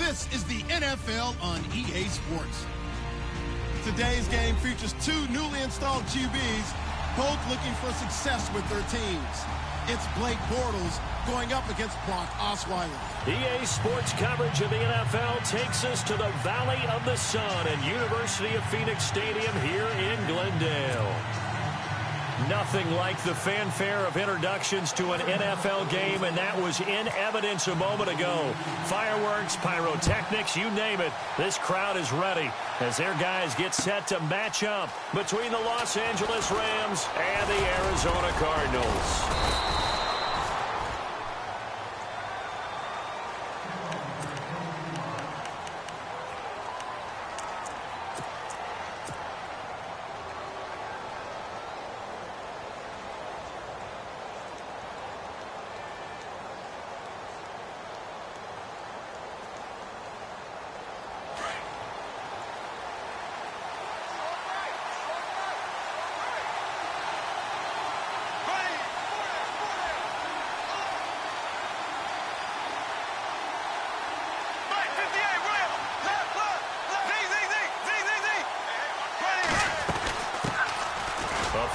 This is the NFL on EA Sports. Today's game features two newly installed QBs, both looking for success with their teams. It's Blake Bortles going up against Brock Osweiler. EA Sports coverage of the NFL takes us to the Valley of the Sun at University of Phoenix Stadium here in Glendale. Nothing like the fanfare of introductions to an NFL game, and that was in evidence a moment ago. Fireworks, pyrotechnics, you name it. This crowd is ready as their guys get set to match up between the Los Angeles Rams and the Arizona Cardinals.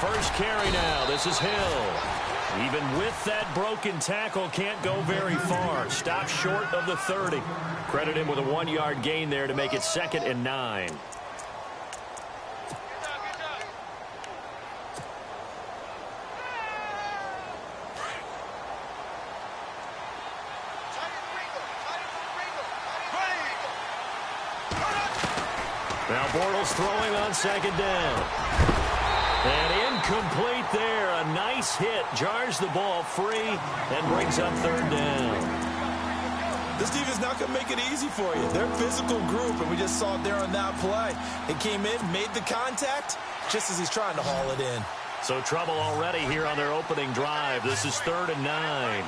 First carry now. This is Hill. Even with that broken tackle, can't go very far. Stopped short of the 30. Credit him with a 1-yard gain there to make it 2nd and 9. Now Bortles throwing on 2nd down. And incomplete there. A nice hit. Jars the ball free and brings up 3rd down. This defense is not going to make it easy for you. They're a physical group, and we just saw it there on that play. It came in, made the contact, just as he's trying to haul it in. So trouble already here on their opening drive. This is 3rd and 9.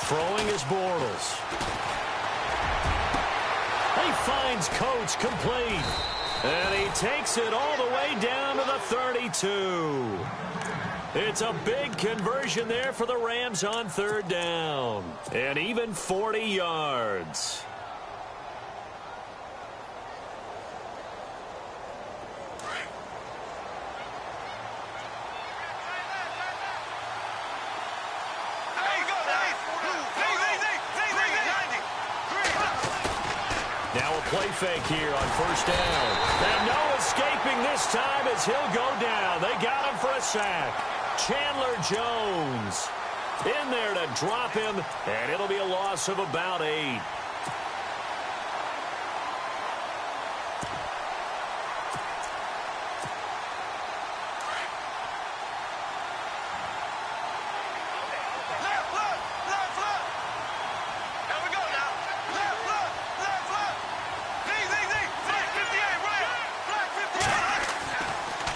Throwing is Bortles. He finds Coates complete. And he takes it all the way down to the 32. It's a big conversion there for the Rams on 3rd down. And even 40 yards. Now a play fake here on 1st down. And no escaping this time as he'll go down. They got him for a sack. Chandler Jones in there to drop him, and it'll be a loss of about 8.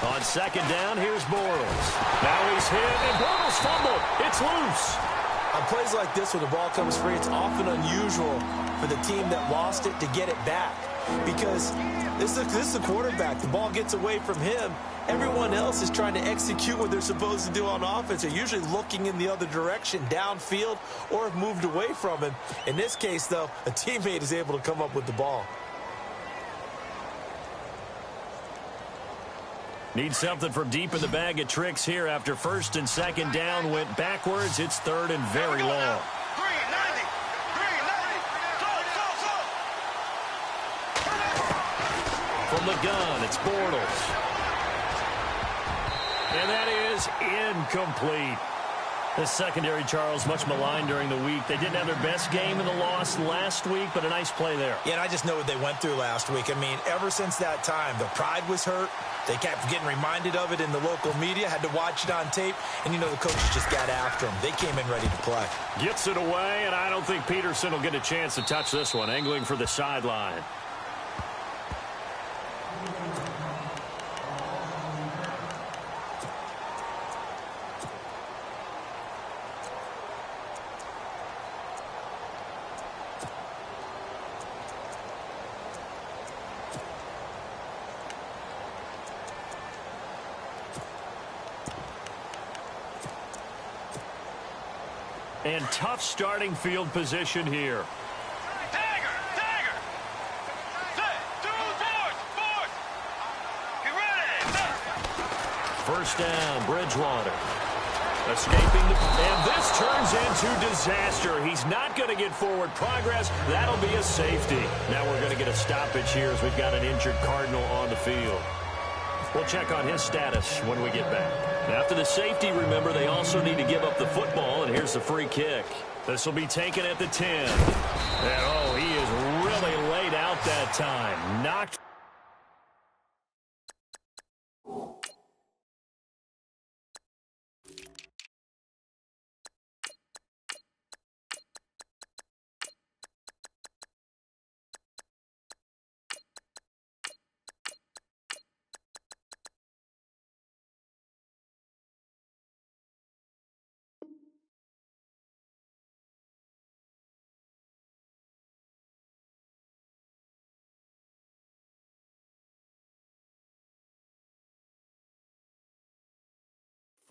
On 2nd down, here's Bortles. Now he's hit, and Bortles fumbled. It's loose. On plays like this where the ball comes free, it's often unusual for the team that lost it to get it back. Because this is the quarterback. The ball gets away from him. Everyone else is trying to execute what they're supposed to do on offense. They're usually looking in the other direction, downfield, or have moved away from him. In this case, though, a teammate is able to come up with the ball. Need something from deep in the bag of tricks here after 1st and 2nd down went backwards. It's 3rd and very long. From the gun, it's Bortles. And that is incomplete. The secondary, Charles, much maligned during the week. They didn't have their best game in the loss last week, but a nice play there. Yeah, and I just know what they went through last week. I mean, ever since that time, the pride was hurt. They kept getting reminded of it in the local media, had to watch it on tape, and, you know, the coaches just got after them. They came in ready to play. Gets it away, and I don't think Peterson will get a chance to touch this one, angling for the sideline. And tough starting field position here. Dagger! Dagger! Set! 2 force! Get ready! First down, Bridgewater. Escaping and this turns into disaster. He's not going to get forward progress. That'll be a safety. Now we're going to get a stoppage here as we've got an injured Cardinal on the field. We'll check on his status when we get back. After the safety, remember, they also need to give up the football, and here's the free kick. This will be taken at the 10. And, oh, he is really laid out that time. Knocked.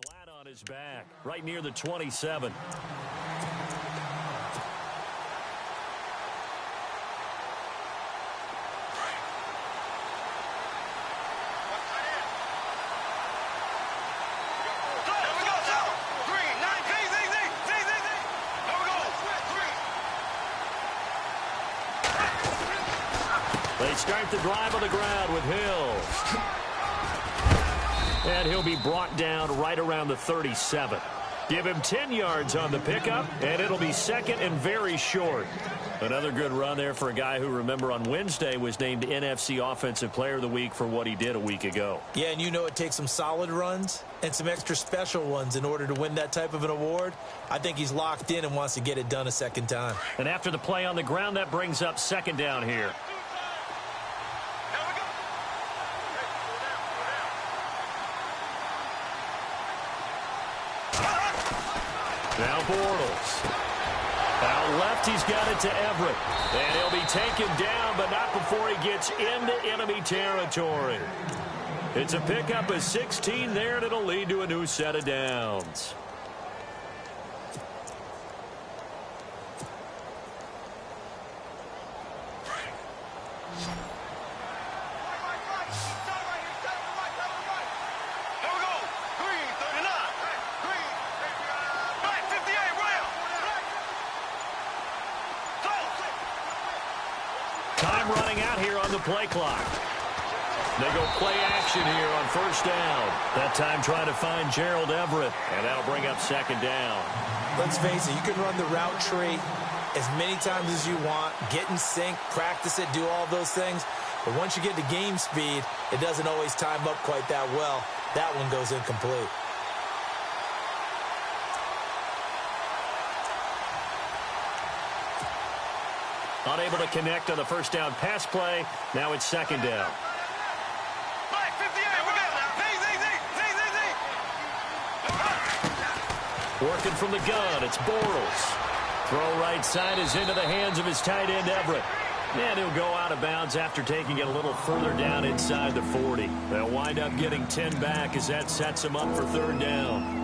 Flat on his back, right near the 27. They start the drive on the ground with Hill. And he'll be brought down right around the 37. Give him 10 yards on the pickup, and it'll be second and very short. Another good run there for a guy who, remember, on Wednesday was named NFC Offensive Player of the Week for what he did a week ago. Yeah, and you know it takes some solid runs and some extra special ones in order to win that type of an award. I think he's locked in and wants to get it done a second time. And after the play on the ground, that brings up second down here. Now Bortles. Out left, he's got it to Everett. And he'll be taken down, but not before he gets into enemy territory. It's a pickup of 16 there, and it'll lead to a new set of downs. Time running out here on the play clock. They go play action here on first down. That time trying to find Gerald Everett, and that'll bring up second down. Let's face it, you can run the route tree as many times as you want, get in sync, practice it, do all those things. But once you get to game speed, it doesn't always time up quite that well. That one goes incomplete. Unable to connect on the first down pass play. Now it's second down. Working from the gun, it's Bortles. Throw right side is into the hands of his tight end, Everett. And he'll go out of bounds after taking it a little further down inside the 40. They'll wind up getting 10 back as that sets him up for third down.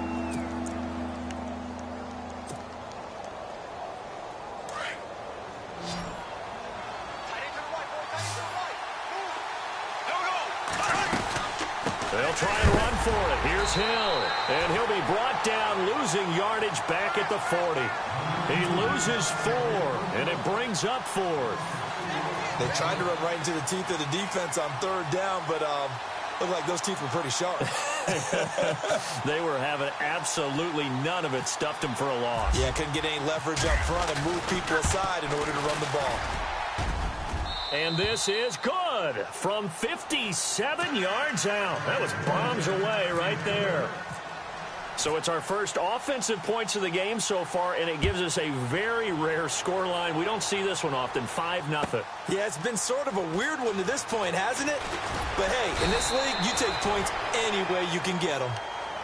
They'll try and run for it. Here's Hill. And he'll be brought down, losing yardage back at the 40. He loses 4, and it brings up 4th. They tried to run right into the teeth of the defense on third down, but looked like those teeth were pretty sharp. They were having absolutely none of it. Stuffed him for a loss. Yeah, couldn't get any leverage up front and move people aside in order to run the ball. And this is good from 57 yards out. That was bombs away right there. So it's our first offensive points of the game so far, and it gives us a very rare scoreline. We don't see this one often, 5-0. Yeah, it's been sort of a weird one to this point, hasn't it? But hey, in this league, you take points any way you can get them.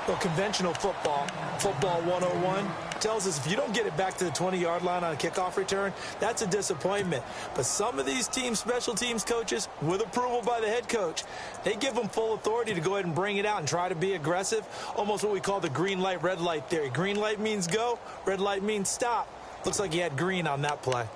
Well, conventional football, football 101, tells us if you don't get it back to the 20-yard line on a kickoff return, that's a disappointment. But some of these special teams coaches, with approval by the head coach, they give them full authority to go ahead and bring it out and try to be aggressive, almost what we call the green light, red light theory. Green light means go, red light means stop. Looks like he had green on that play.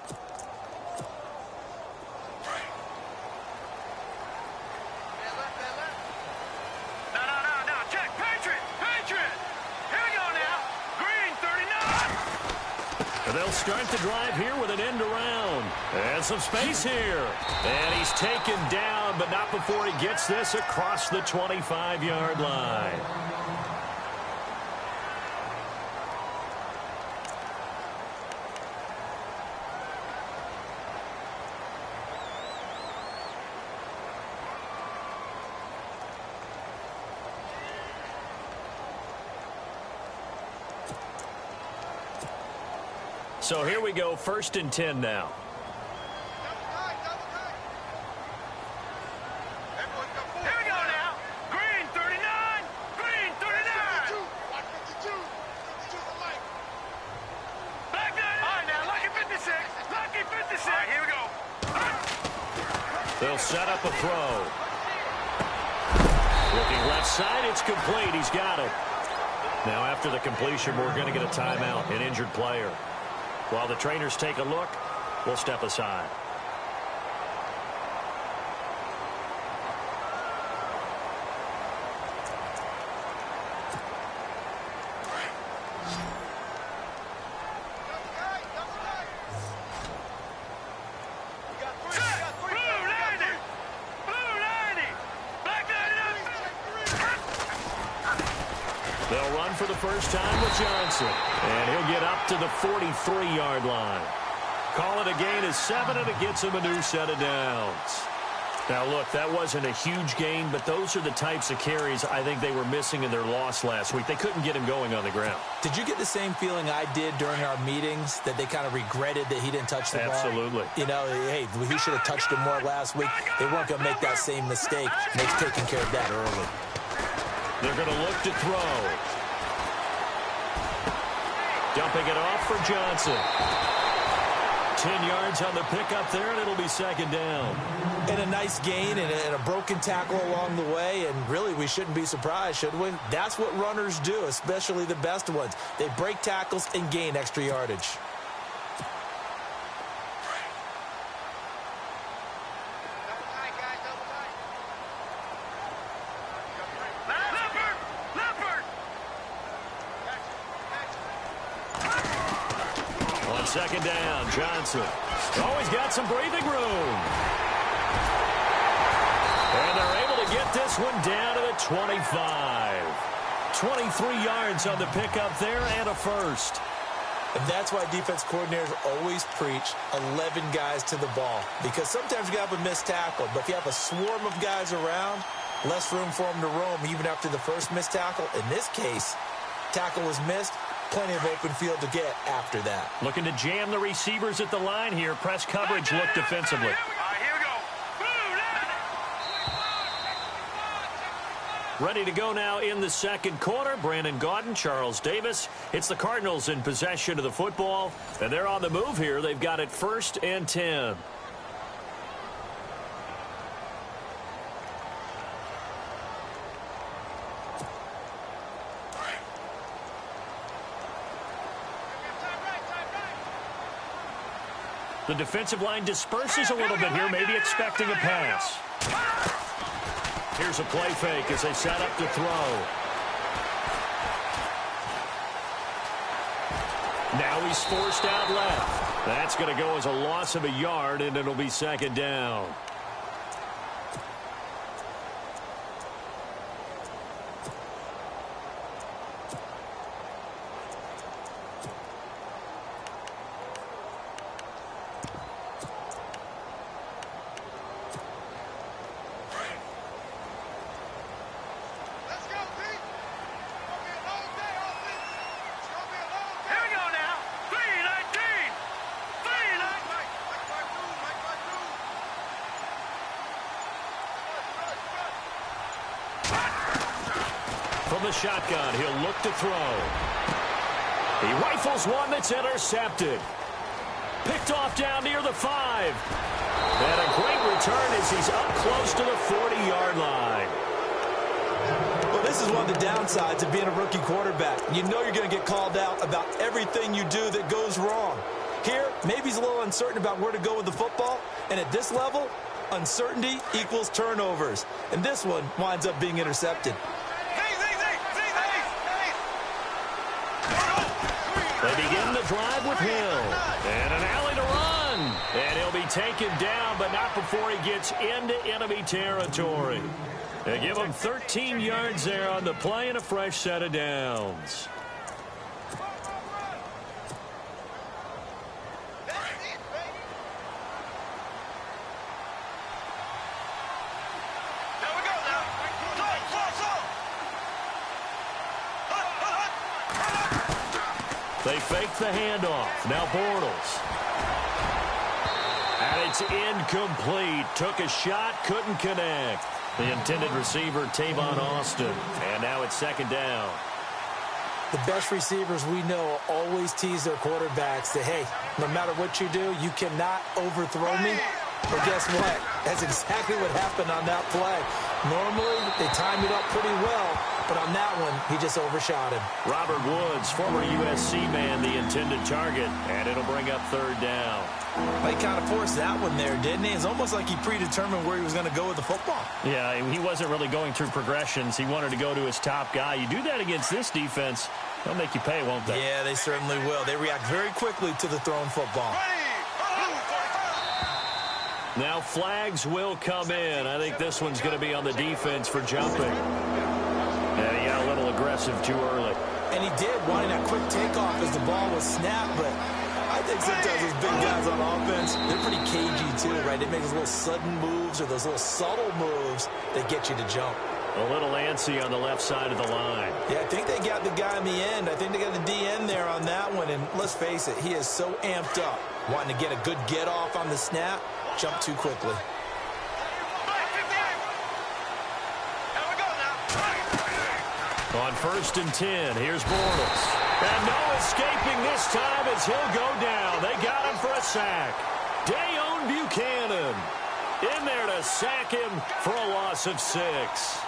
They'll start the drive here with an end around. And some space here. And he's taken down, but not before he gets this across the 25-yard line. So here we go, 1st and 10 now. Here we go now. Green 39. Green 39. Black 9. All right, now, lucky 56. Lucky 56. All right, here we go. They'll set up a throw. Looking left side, it's complete. He's got it. Now after the completion, we're going to get a timeout, an injured player. While the trainers take a look, we'll step aside. They'll run for the first time with Johnson. And he'll get up to the 43-yard line. Call it a gain of 7, and it gets him a new set of downs. Now, look, that wasn't a huge gain, but those are the types of carries I think they were missing in their loss last week. They couldn't get him going on the ground. Did you get the same feeling I did during our meetings, that they kind of regretted that he didn't touch the ball? Absolutely. You know, hey, he should have touched him more last week. They weren't going to make that same mistake, and they've taken care of that early. They're going to look to throw. Dumping it off for Johnson. 10 yards on the pickup there, and it'll be 2nd down. And a nice gain and a broken tackle along the way, and really we shouldn't be surprised, should we? That's what runners do, especially the best ones. They break tackles and gain extra yardage. On 2nd down, Johnson. Oh, he's got some breathing room. And they're able to get this one down to the 25. 23 yards on the pickup there and a first. And that's why defense coordinators always preach 11 guys to the ball. Because sometimes you have a missed tackle, but if you have a swarm of guys around, less room for them to roam even after the first missed tackle. In this case, tackle was missed. Plenty of open field to get after that. Looking to jam the receivers at the line here. Press coverage look defensively. All right, here we go. Ready to go now in the 2nd quarter. Brandon Gaudin, Charles Davis. It's the Cardinals in possession of the football. And they're on the move here. They've got it 1st and 10. The defensive line disperses a little bit here, maybe expecting a pass. Here's a play fake as they set up to throw. Now he's forced out left. That's going to go as a loss of a yard, and it'll be 2nd down. From the shotgun, he'll look to throw. He rifles one that's intercepted. Picked off down near the 5. And a great return as he's up close to the 40-yard line. Well, this is one of the downsides of being a rookie quarterback. You know you're going to get called out about everything you do that goes wrong. Here, maybe he's a little uncertain about where to go with the football. And at this level, uncertainty equals turnovers. And this one winds up being intercepted. They begin the drive with Hill. And an alley to run. And he'll be taken down, but not before he gets into enemy territory. They give him 13 yards there on the play and a fresh set of downs. They fake the handoff. Now Bortles. And it's incomplete. Took a shot, couldn't connect. The intended receiver, Tavon Austin. And now it's second down. The best receivers we know always tease their quarterbacks that, hey, no matter what you do, you cannot overthrow me. But guess what? That's exactly what happened on that play. Normally, they time it up pretty well, but on that one, he just overshot him. Robert Woods, former USC man, the intended target, and it'll bring up third down. Well, he kind of forced that one there, didn't he? It's almost like he predetermined where he was going to go with the football. Yeah, he wasn't really going through progressions. He wanted to go to his top guy. You do that against this defense, they'll make you pay, won't they? Yeah, they certainly will. They react very quickly to the thrown football. Now flags will come in. I think this one's going to be on the defense for jumping. Yeah, he got a little aggressive too early. And he did, wanting that quick takeoff as the ball was snapped, but I think sometimes those big guys on offense, they're pretty cagey too, right? They make those little sudden moves or those little subtle moves that get you to jump. A little antsy on the left side of the line. Yeah, I think they got the guy in the end. I think they got the DN there on that one, and let's face it, he is so amped up, wanting to get a good get-off on the snap, jump too quickly. On 1st and 10, here's Bortles. And no escaping this time as he'll go down. They got him for a sack. Dayon Buchanan in there to sack him for a loss of 6.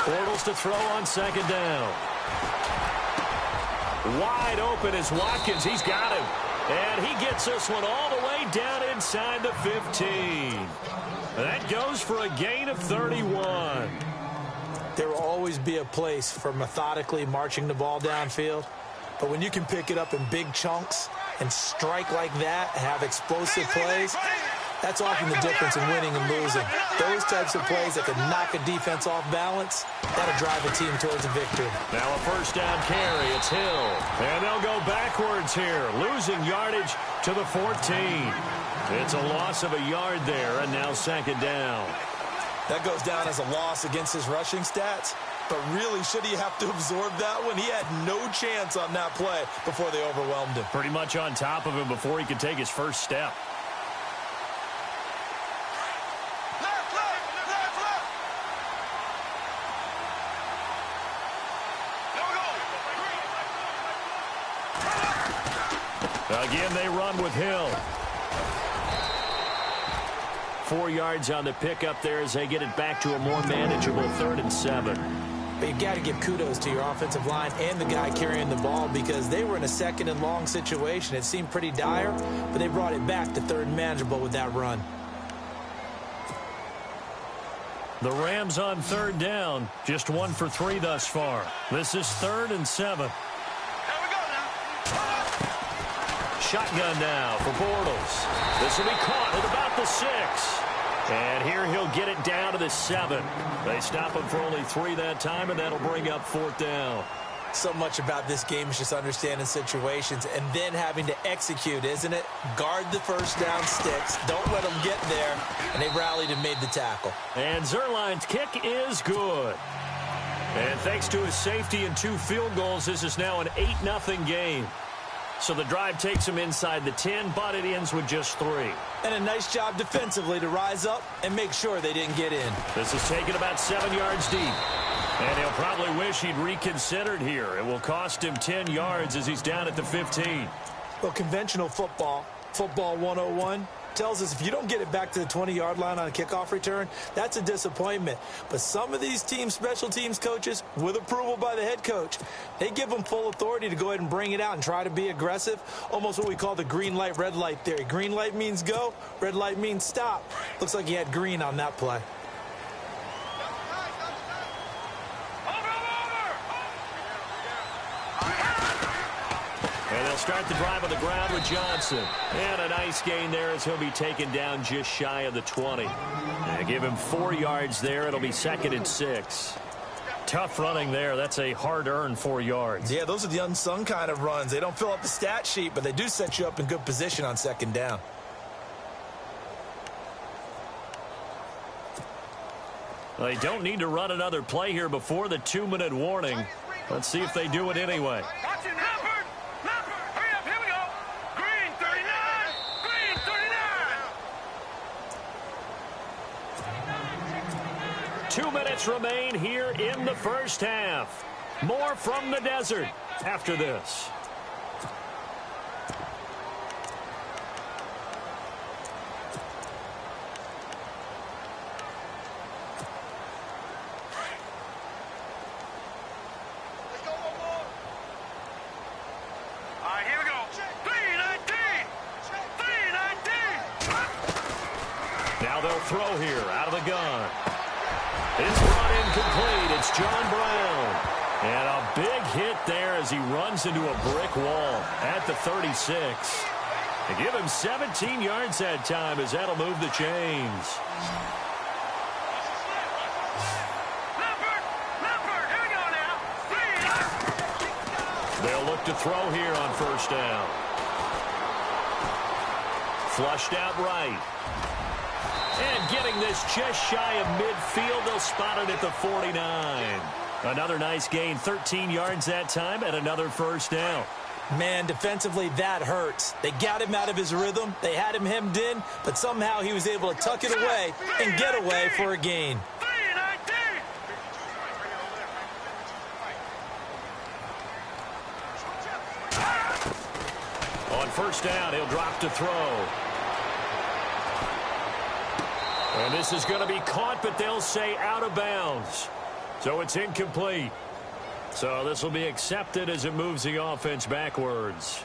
Bortles to throw on second down. Wide open is Watkins. He's got him. And he gets this one all the way down inside the 15. That goes for a gain of 31. There will always be a place for methodically marching the ball downfield. But when you can pick it up in big chunks and strike like that, have explosive plays, that's often the difference in winning and losing. Those types of plays that can knock a defense off balance, that'll drive a team towards a victory. Now a first down carry. It's Hill. And they'll go backwards here, losing yardage to the 14. It's a loss of a yard there, and now second down. That goes down as a loss against his rushing stats. But really, should he have to absorb that one? He had no chance on that play before they overwhelmed him. Pretty much on top of him before he could take his first step. Again, they run with Hill. 4 yards on the pickup there as they get it back to a more manageable 3rd and 7. But you've got to give kudos to your offensive line and the guy carrying the ball because they were in a 2nd and long situation. It seemed pretty dire, but they brought it back to 3rd and manageable with that run. The Rams on 3rd down, just 1 for 3 thus far. This is 3rd and 7. Shotgun now for Bortles. This will be caught at about the 6. And here he'll get it down to the 7. They stop him for only 3 that time, and that'll bring up 4th down. So much about this game is just understanding situations and then having to execute, isn't it? Guard the first down sticks. Don't let them get there. And they rallied and made the tackle. And Zerline's kick is good. And thanks to his safety and 2 field goals, this is now an 8-0 game. So the drive takes him inside the 10, but it ends with just 3. And a nice job defensively to rise up and make sure they didn't get in. This is taken about 7 yards deep. And he'll probably wish he'd reconsidered here. It will cost him 10 yards as he's down at the 15. Well, conventional football 101, tells us if you don't get it back to the 20-yard line on a kickoff return, that's a disappointment. But some of these special teams coaches, with approval by the head coach, they give them full authority to go ahead and bring it out and try to be aggressive, almost what we call the green light, red light theory. Green light means go, red light means stop. Looks like he had green on that play. And they'll start the drive on the ground with Johnson. And a nice gain there as he'll be taken down just shy of the 20. And give him 4 yards there. It'll be 2nd and 6. Tough running there. That's a hard-earned 4 yards. Yeah, those are the unsung kind of runs. They don't fill up the stat sheet, but they do set you up in good position on 2nd down. Well, they don't need to run another play here before the 2-minute warning. Let's see if they do it anyway. 2 minutes remain here in the first half. More from the desert after this. Here we go. 319. 319. Now they'll throw here out of the gun. It's brought in complete. It's John Brown. And a big hit there as he runs into a brick wall at the 36. They give him 17 yards that time as that'll move the chains. Leopard, here we go now. They'll look to throw here on 1st down. Flushed out right. And getting this just shy of midfield, they'll spot it at the 49. Another nice gain, 13 yards that time, and another 1st down. Man, defensively, that hurts. They got him out of his rhythm. They had him hemmed in, but somehow he was able to tuck it away and get away for a gain. 319. On 1st down, he'll drop to throw. And this is going to be caught, but they'll say out of bounds. So it's incomplete. So this will be accepted as it moves the offense backwards.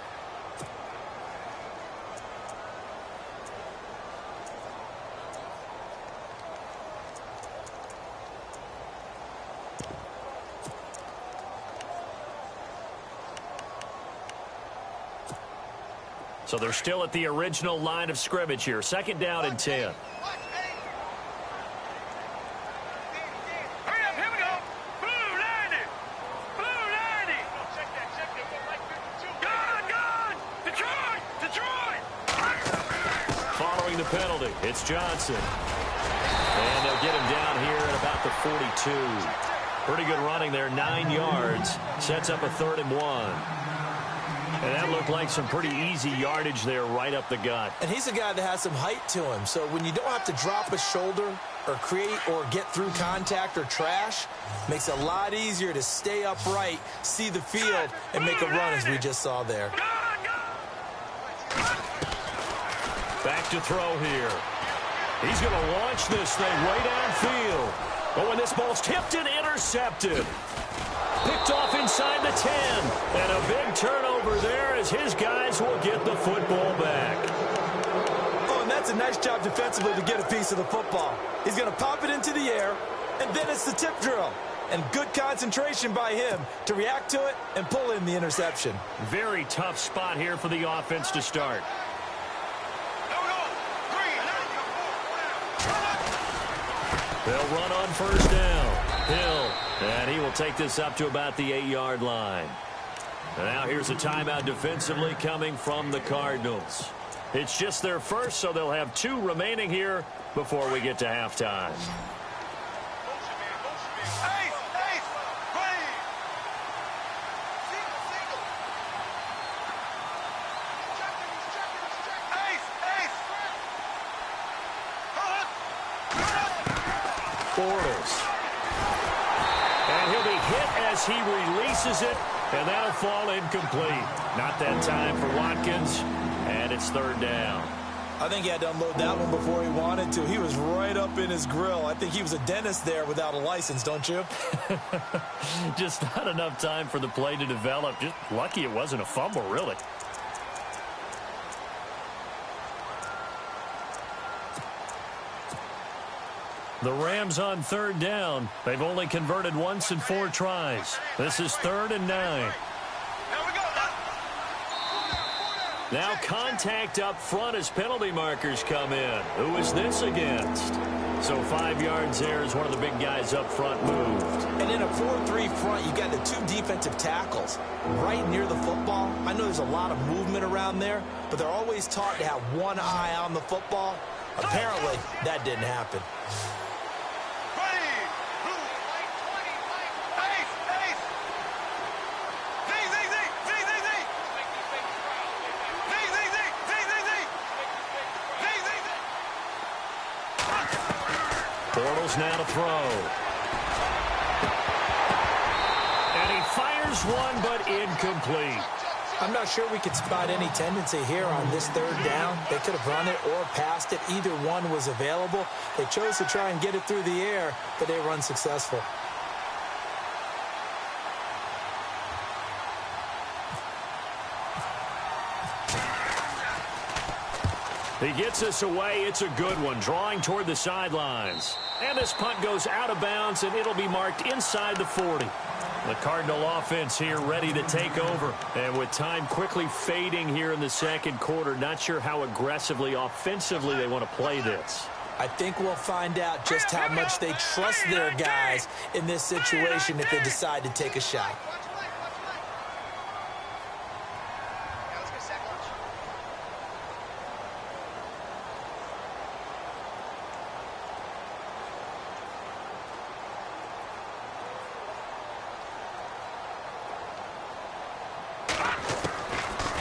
So they're still at the original line of scrimmage here. 2nd down and 10. Penalty. It's Johnson. And they'll get him down here at about the 42. Pretty good running there, 9 yards. Sets up a 3rd and 1. And that looked like some pretty easy yardage there right up the gut. And he's a guy that has some height to him. So when you don't have to drop a shoulder or create or get through contact or trash, makes it a lot easier to stay upright, see the field, and make a run as we just saw there. Back to throw here. He's going to launch this thing way downfield. But when this ball's tipped and intercepted. Picked off inside the 10. And a big turnover there as his guys will get the football back. Oh, and that's a nice job defensively to get a piece of the football. He's going to pop it into the air, and then it's the tip drill. And good concentration by him to react to it and pull in the interception. Very tough spot here for the offense to start. They'll run on 1st down. Hill, and he will take this up to about the 8-yard line. And now here's a timeout defensively coming from the Cardinals. It's just their first, so they'll have 2 remaining here before we get to halftime. Bortles. And he'll be hit as he releases it, and that'll fall incomplete. Not that time for Watkins, and it's third down. I think he had to unload that one before he wanted to. He was right up in his grill. I think he was a dentist there without a license, don't you? Just not enough time for the play to develop. Just lucky it wasn't a fumble, really. The Rams on third down. They've only converted once in 4 tries. This is 3rd and 9. Now contact up front as penalty markers come in. Who is this against? So 5 yards there as one of the big guys up front moved. And in a 4-3 front, you got the 2 defensive tackles right near the football. I know there's a lot of movement around there, but they're always taught to have one eye on the football. Apparently, that didn't happen. Bortles now to throw. And he fires one, but incomplete. I'm not sure we could spot any tendency here on this 3rd down. They could have run it or passed it. Either one was available. They chose to try and get it through the air, but they were unsuccessful. He gets us away. It's a good one, drawing toward the sidelines. And this punt goes out of bounds, and it'll be marked inside the 40. The Cardinal offense here ready to take over. And with time quickly fading here in the second quarter, not sure how aggressively, offensively they want to play this. I think we'll find out just how much they trust their guys in this situation if they decide to take a shot.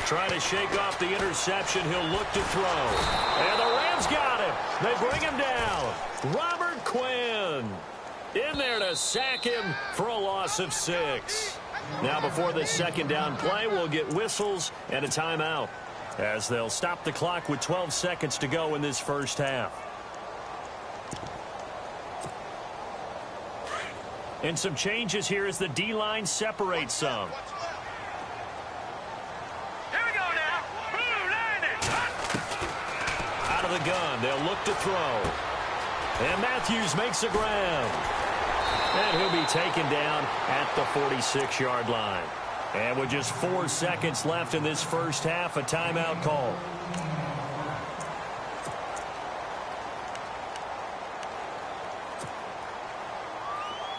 Trying to shake off the interception. He'll look to throw. And the Rams got him. They bring him down. Robert Quinn in there to sack him for a loss of 6. Now before this second down play, we'll get whistles and a timeout as they'll stop the clock with 12 seconds to go in this first half. And some changes here as the D-line separates some. The gun. They'll look to throw. And Matthews makes the ground. And he'll be taken down at the 46-yard line. And with just 4 seconds left in this first half, a timeout call.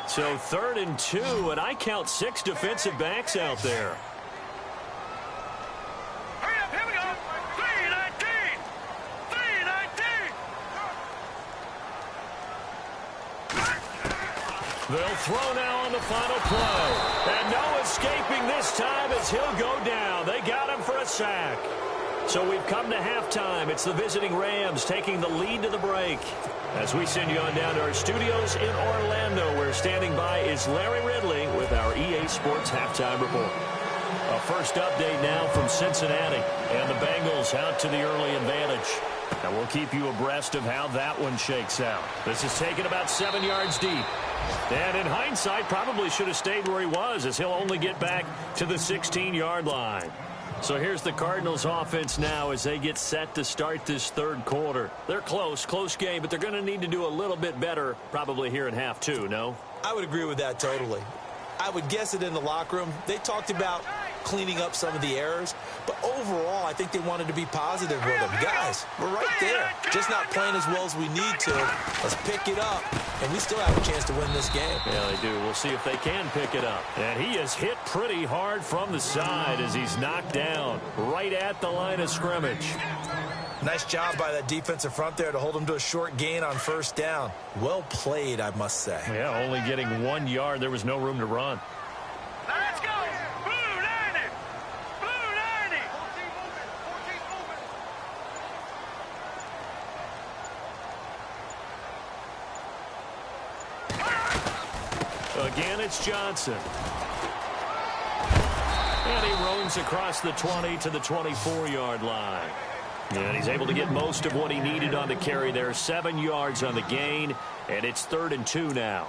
So 3rd and 2, and I count 6 defensive backs out there. They'll throw now on the final play. And no escaping this time as he'll go down. They got him for a sack. So we've come to halftime. It's the visiting Rams taking the lead to the break. As we send you on down to our studios in Orlando, where standing by is Larry Ridley with our EA Sports Halftime Report. A first update now from Cincinnati. And the Bengals out to the early advantage. And we'll keep you abreast of how that one shakes out. This is taken about 7 yards deep. And in hindsight, probably should have stayed where he was, as he'll only get back to the 16-yard line. So here's the Cardinals offense now as they get set to start this third quarter. They're close game, but they're going to need to do a little bit better probably here in half 2, no? I would agree with that totally. I would guess it in the locker room. They talked about cleaning up some of the errors, but overall, I think they wanted to be positive with them. Guys, we're right there. Just not playing as well as we need to. Let's pick it up, and we still have a chance to win this game. Yeah, they do. We'll see if they can pick it up. And he is hit pretty hard from the side as he's knocked down right at the line of scrimmage. Nice job by that defensive front there to hold him to a short gain on first down. Well played, I must say. Yeah, only getting 1 yard. There was no room to run. Let's go! Blue 90! Blue 90! Again, it's Johnson. And he roams across the 20 to the 24-yard line. And he's able to get most of what he needed on the carry there. 7 yards on the gain, and it's 3rd and 2 now.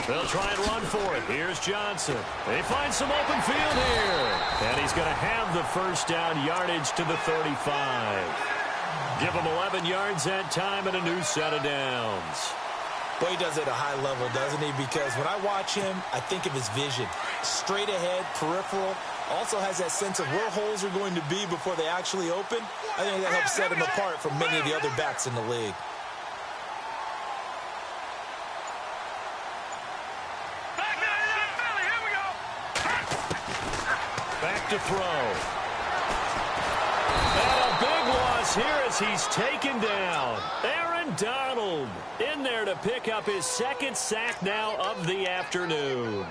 They'll try and run for it. Here's Johnson. They find some open field here. And he's going to have the first down, yardage to the 35. Give him 11 yards that time and a new set of downs. Well, he does it at a high level, doesn't he? Because when I watch him, I think of his vision. Straight ahead, peripheral. Also has that sense of where holes are going to be before they actually open. I think that helps set him apart from many of the other backs in the league. Back to throw. And a big loss here as he's taken down. Aaron Donald in there to pick up his 2nd sack now of the afternoon.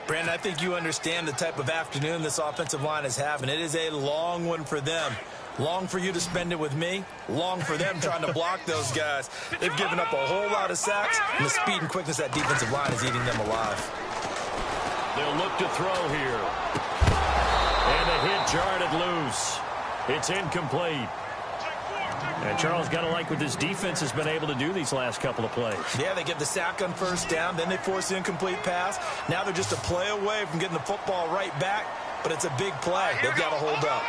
Brandon, I think you understand the type of afternoon this offensive line is having. It is a long one for them. Long for you to spend it with me. Long for them trying to block those guys. They've given up a whole lot of sacks, and the speed and quickness of that defensive line is eating them alive. They'll look to throw here. And the hit jarred it loose. It's incomplete. And Charles, got to like what this defense has been able to do these last couple of plays. Yeah, they get the sack on first down, then they force the incomplete pass. Now they're just a play away from getting the football right back, but it's a big play. They've got to hold up.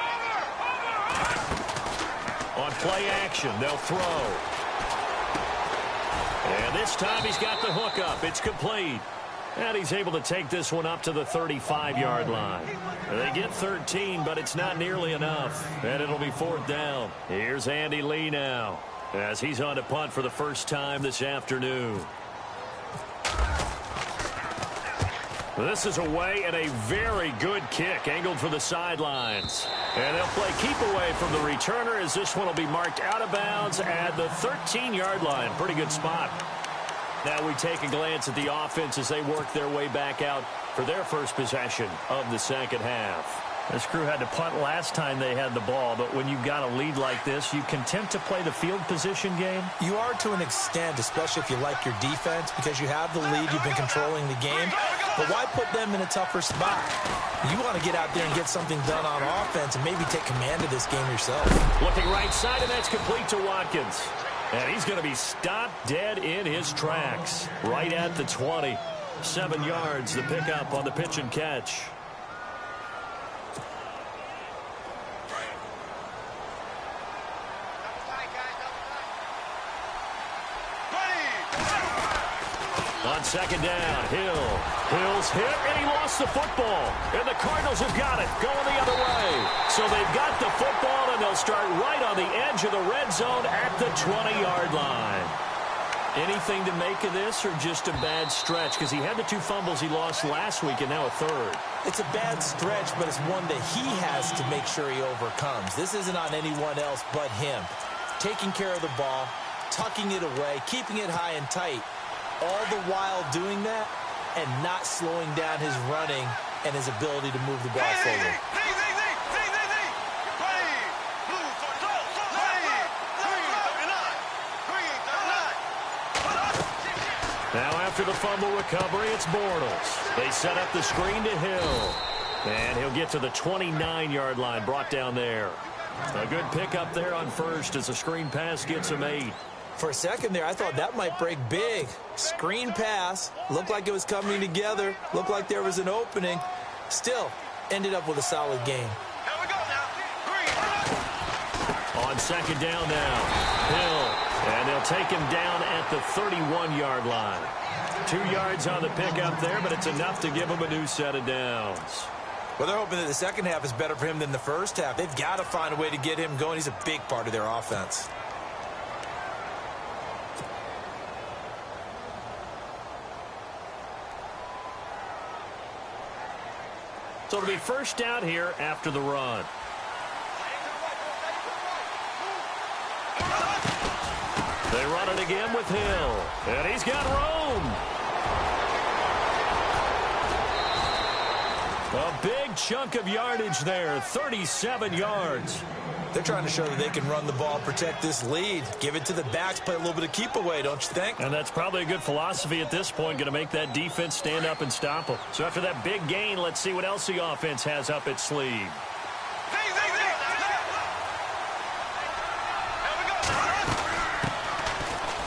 On play action, they'll throw. And this time he's got the hook up. It's complete. And he's able to take this one up to the 35-yard line. They get 13, but it's not nearly enough. And it'll be 4th down. Here's Andy Lee now as he's on to punt for the first time this afternoon. This is away and a very good kick angled for the sidelines. And they'll play keep away from the returner as this one will be marked out of bounds at the 13-yard line. Pretty good spot. Now we take a glance at the offense as they work their way back out for their first possession of the second half. This crew had to punt last time they had the ball, but when you've got a lead like this, you content to play the field position game? You are to an extent, especially if you like your defense, because you have the lead, you've been controlling the game. But why put them in a tougher spot? You want to get out there and get something done on offense and maybe take command of this game yourself. Looking right side, and that's complete to Watkins. And he's going to be stopped dead in his tracks. Right at the 20. 7 yards, the pickup on the pitch and catch. On second down, Hill's hit, and he lost the football. And the Cardinals have got it, going the other way. So they've got the football, and they'll start right on the edge of the red zone at the 20-yard line. Anything to make of this, or just a bad stretch? Because he had the 2 fumbles he lost last week, and now a third. It's a bad stretch, but it's one that he has to make sure he overcomes. This isn't on anyone else but him. Taking care of the ball, tucking it away, keeping it high and tight. All the while doing that and not slowing down his running and his ability to move the ball forward. Now after the fumble recovery, it's Bortles. They set up the screen to Hill. And he'll get to the 29-yard line, brought down there. A good pickup there on first as the screen pass gets him 8. For a second there, I thought that might break big. Screen pass. Looked like it was coming together. Looked like there was an opening. Still, ended up with a solid game. Here we go now. On second down now, Hill. And they'll take him down at the 31-yard line. 2 yards on the pickup there, but it's enough to give him a new set of downs. Well, they're hoping that the second half is better for him than the first half. They've got to find a way to get him going. He's a big part of their offense. So it'll be first down here after the run. They run it again with Hill. And he's got room. A big chunk of yardage there, 37 yards. They're trying to show that they can run the ball, protect this lead. Give it to the backs, play a little bit of keep away, don't you think? And that's probably a good philosophy at this point, going to make that defense stand up and stop them. So after that big gain, let's see what else the offense has up its sleeve.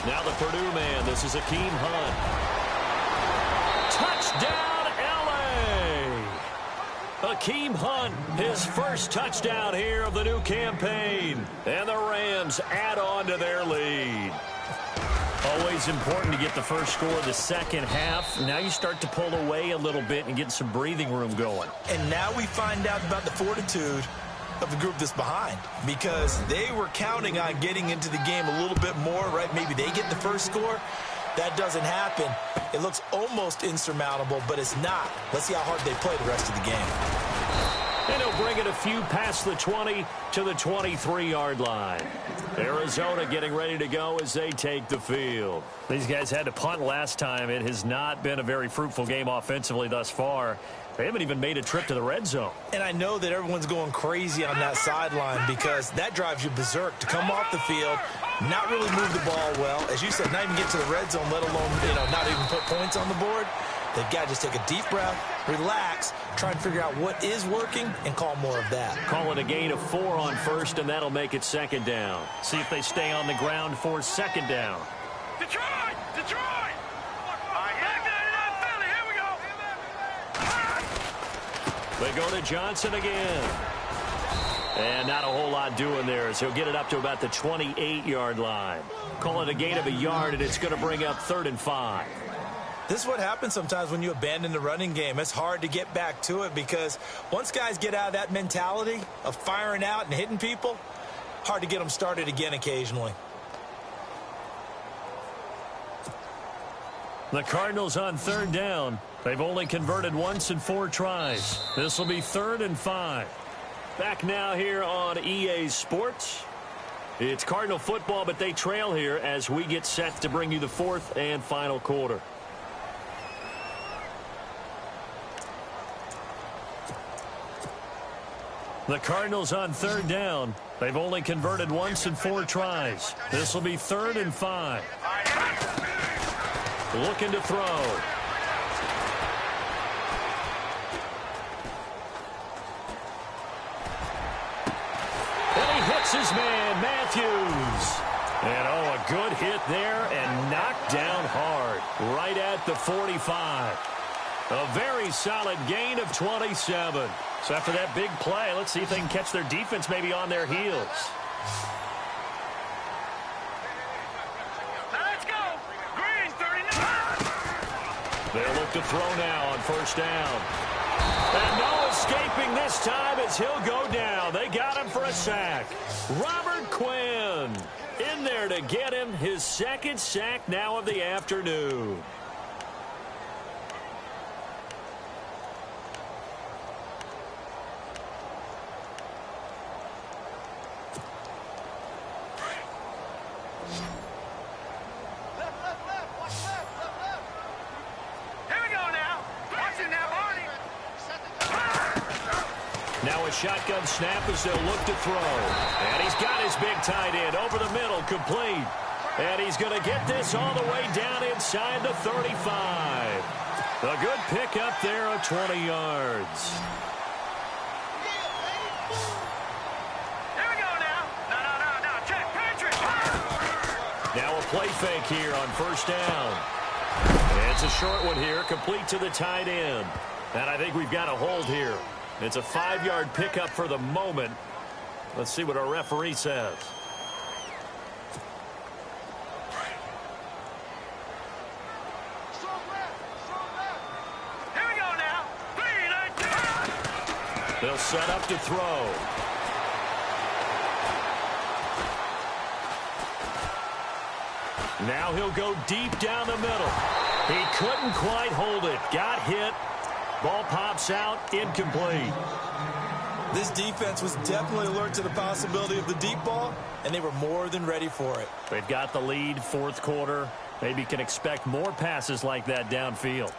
Now the Purdue man, this is Akeem Hunt. Touchdown, L.A. Akeem Hunt, his first touchdown here of the new campaign. And the Rams add on to their lead. Always important to get the first score of the second half. Now you start to pull away a little bit and get some breathing room going. And now we find out about the fortitude of the group that's behind, because they were counting on getting into the game a little bit more, right? Maybe they get the first score. That doesn't happen. It looks almost insurmountable, but it's not. Let's see how hard they play the rest of the game. And he'll bring it a few past the 20 to the 23-yard line. Arizona getting ready to go as they take the field. These guys had to punt last time. It has not been a very fruitful game offensively thus far. They haven't even made a trip to the red zone. And I know that everyone's going crazy on that sideline because that drives you berserk to come off the field, not really move the ball well. As you said, not even get to the red zone, let alone, not even put points on the board. They've got to just take a deep breath, relax, try and figure out what is working, and call more of that. Call it a gain of 4 on first, and that'll make it second down. See if they stay on the ground for second down. Detroit! Detroit! They go to Johnson again. And not a whole lot doing there as he'll get it up to about the 28-yard line. Call it a gain of a yard, and it's going to bring up 3rd and 5. This is what happens sometimes when you abandon the running game. It's hard to get back to it because once guys get out of that mentality of firing out and hitting people, hard to get them started again occasionally. The Cardinals on 3rd down. They've only converted once in 4 tries. This will be 3rd and 5. Back now here on EA Sports. It's Cardinal football, but they trail here as we get set to bring you the 4th and final quarter. The Cardinals on 3rd down. They've only converted once in 4 tries. This will be 3rd and 5. Looking to throw. And he hits his man, Matthews. And a good hit there and knocked down hard. Right at the 45. A very solid gain of 27. So after that big play, let's see if they can catch their defense maybe on their heels. Let's go! Green, 39! They'll look to throw now on 1st down. And no escaping this time as he'll go down. They got him for a sack. Robert Quinn in there to get him his 2nd sack now of the afternoon. Now a shotgun snap as they'll look to throw. And he's got his big tight end over the middle, complete. And he's going to get this all the way down inside the 35. A good pickup there of 20 yards. Here we go now. No. Check, Patrick. Now a play fake here on 1st down. It's a short one here, complete to the tight end. And I think we've got a hold here. It's a 5-yard pickup for the moment. Let's see what our referee says. Here we go now. 3-19. They'll set up to throw. Now he'll go deep down the middle. He couldn't quite hold it. Got hit. Ball pops out, incomplete. This defense was definitely alert to the possibility of the deep ball, and they were more than ready for it. They've got the lead, 4th quarter. Maybe can expect more passes like that downfield.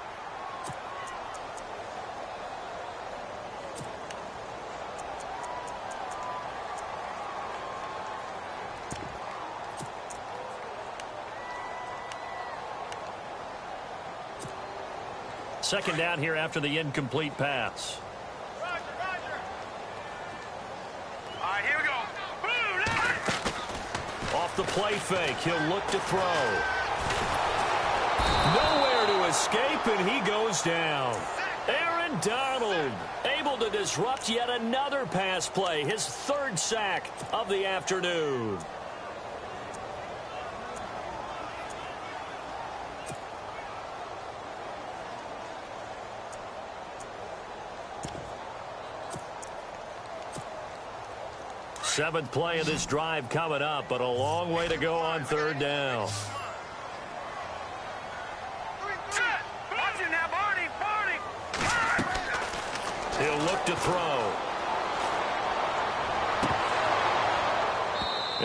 Second down here after the incomplete pass. Roger. All right, here we go. Off the play fake, he'll look to throw. Nowhere to escape, and he goes down. Aaron Donald able to disrupt yet another pass play, his third sack of the afternoon. Seventh play of this drive coming up, but a long way to go on third down. Watch it now, Barney. He'll look to throw.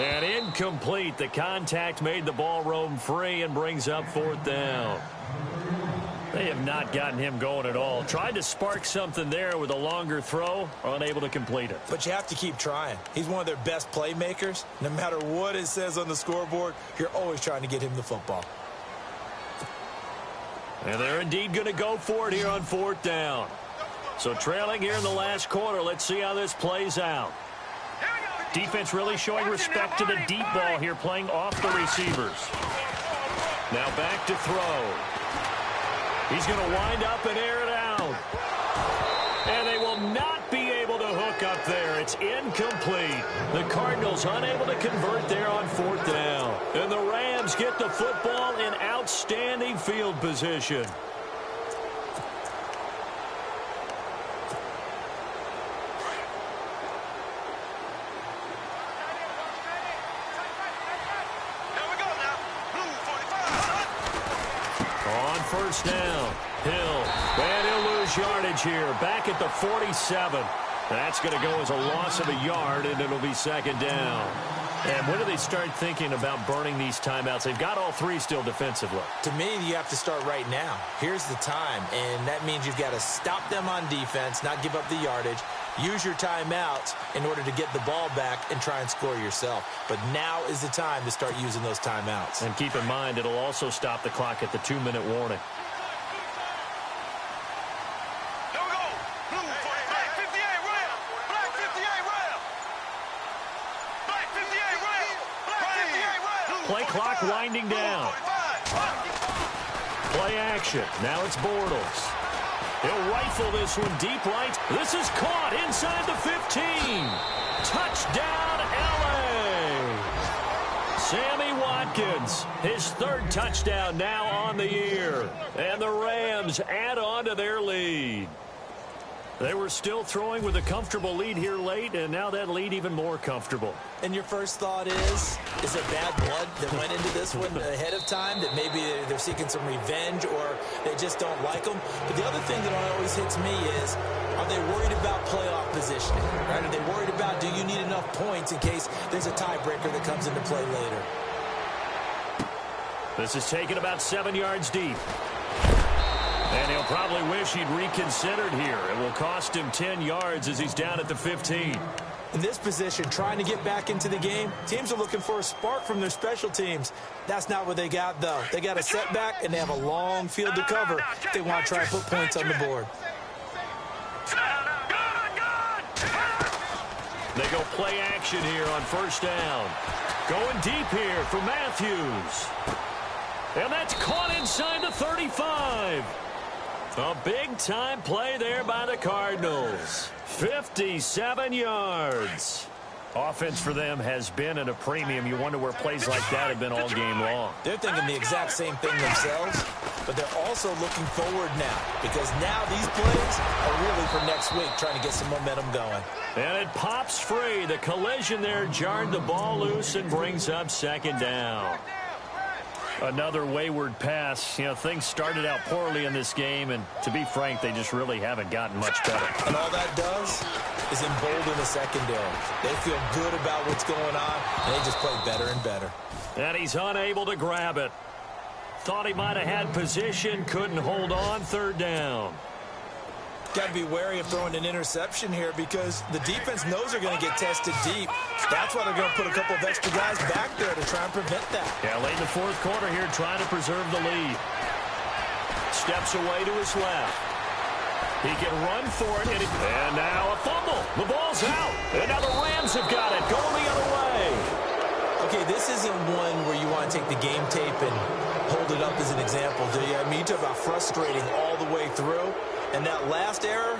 And incomplete. The contact made the ball roam free and brings up fourth down. They have not gotten him going at all. Tried to spark something there with a longer throw, unable to complete it. But you have to keep trying. He's one of their best playmakers. No matter what it says on the scoreboard, you're always trying to get him the football. And they're indeed going to go for it here on fourth down. So trailing here in the last quarter, let's see how this plays out. Defense really showing respect to the deep ball here, playing off the receivers. Now back to throw. He's going to wind up and air it out. And they will not be able to hook up there. It's incomplete. The Cardinals unable to convert there on fourth down. And the Rams get the football in outstanding field position. First down. Hill. And he'll lose yardage here. Back at the 47. That's going to go as a loss of a yard, and it'll be second down. And when do they start thinking about burning these timeouts? They've got all three still defensively. To me, you have to start right now. Here's the time, and that means you've got to stop them on defense, not give up the yardage, use your timeouts in order to get the ball back and try and score yourself. But now is the time to start using those timeouts. And keep in mind, it'll also stop the clock at the 2-minute warning. Play clock winding down. Play action. Now it's Bortles. He'll rifle this one deep right. This is caught inside the 15. Touchdown, L.A. Sammy Watkins, his third touchdown now on the year. And the Rams add on to their lead. They were still throwing with a comfortable lead here late, and now that lead even more comfortable. And your first thought is there bad blood that went into this one ahead of time, that maybe they're seeking some revenge or they just don't like them? But the other thing that always hits me is, are they worried about playoff positioning? Right? Are they worried about, do you need enough points in case there's a tiebreaker that comes into play later? This is taken about 7 yards deep. And he'll probably wish he'd reconsidered here. It will cost him 10 yards as he's down at the 15. In this position, trying to get back into the game, teams are looking for a spark from their special teams. That's not what they got, though. They got a setback, and they have a long field to cover if they want to try and put points on the board. They go play action here on first down. Going deep here for Matthews. And that's caught inside the 35. A big-time play there by the Cardinals. 57 yards. Offense for them has been at a premium. You wonder where plays like that have been all game long. They're thinking the exact same thing themselves, but they're also looking forward now, because now these plays are really for next week, trying to get some momentum going. And it pops free. The collision there jarred the ball loose and brings up second down. Another wayward pass. You know, things started out poorly in this game, and to be frank, they just really haven't gotten much better. And all that does is embolden the secondary. They feel good about what's going on, and they just play better and better. And he's unable to grab it. Thought he might have had position, couldn't hold on, third down. Got to be wary of throwing an interception here, because the defense knows they're going to get tested deep. That's why they're going to put a couple of extra guys back there to try and prevent that. Yeah, late in the fourth quarter here, trying to preserve the lead. steps away to his left. He can run for it, and now a fumble. The ball's out, and now the Rams have got it, going the other way. Okay, this isn't one where you want to take the game tape and hold it up as an example, do you? I mean, you talk about frustrating all the way through, and that last error,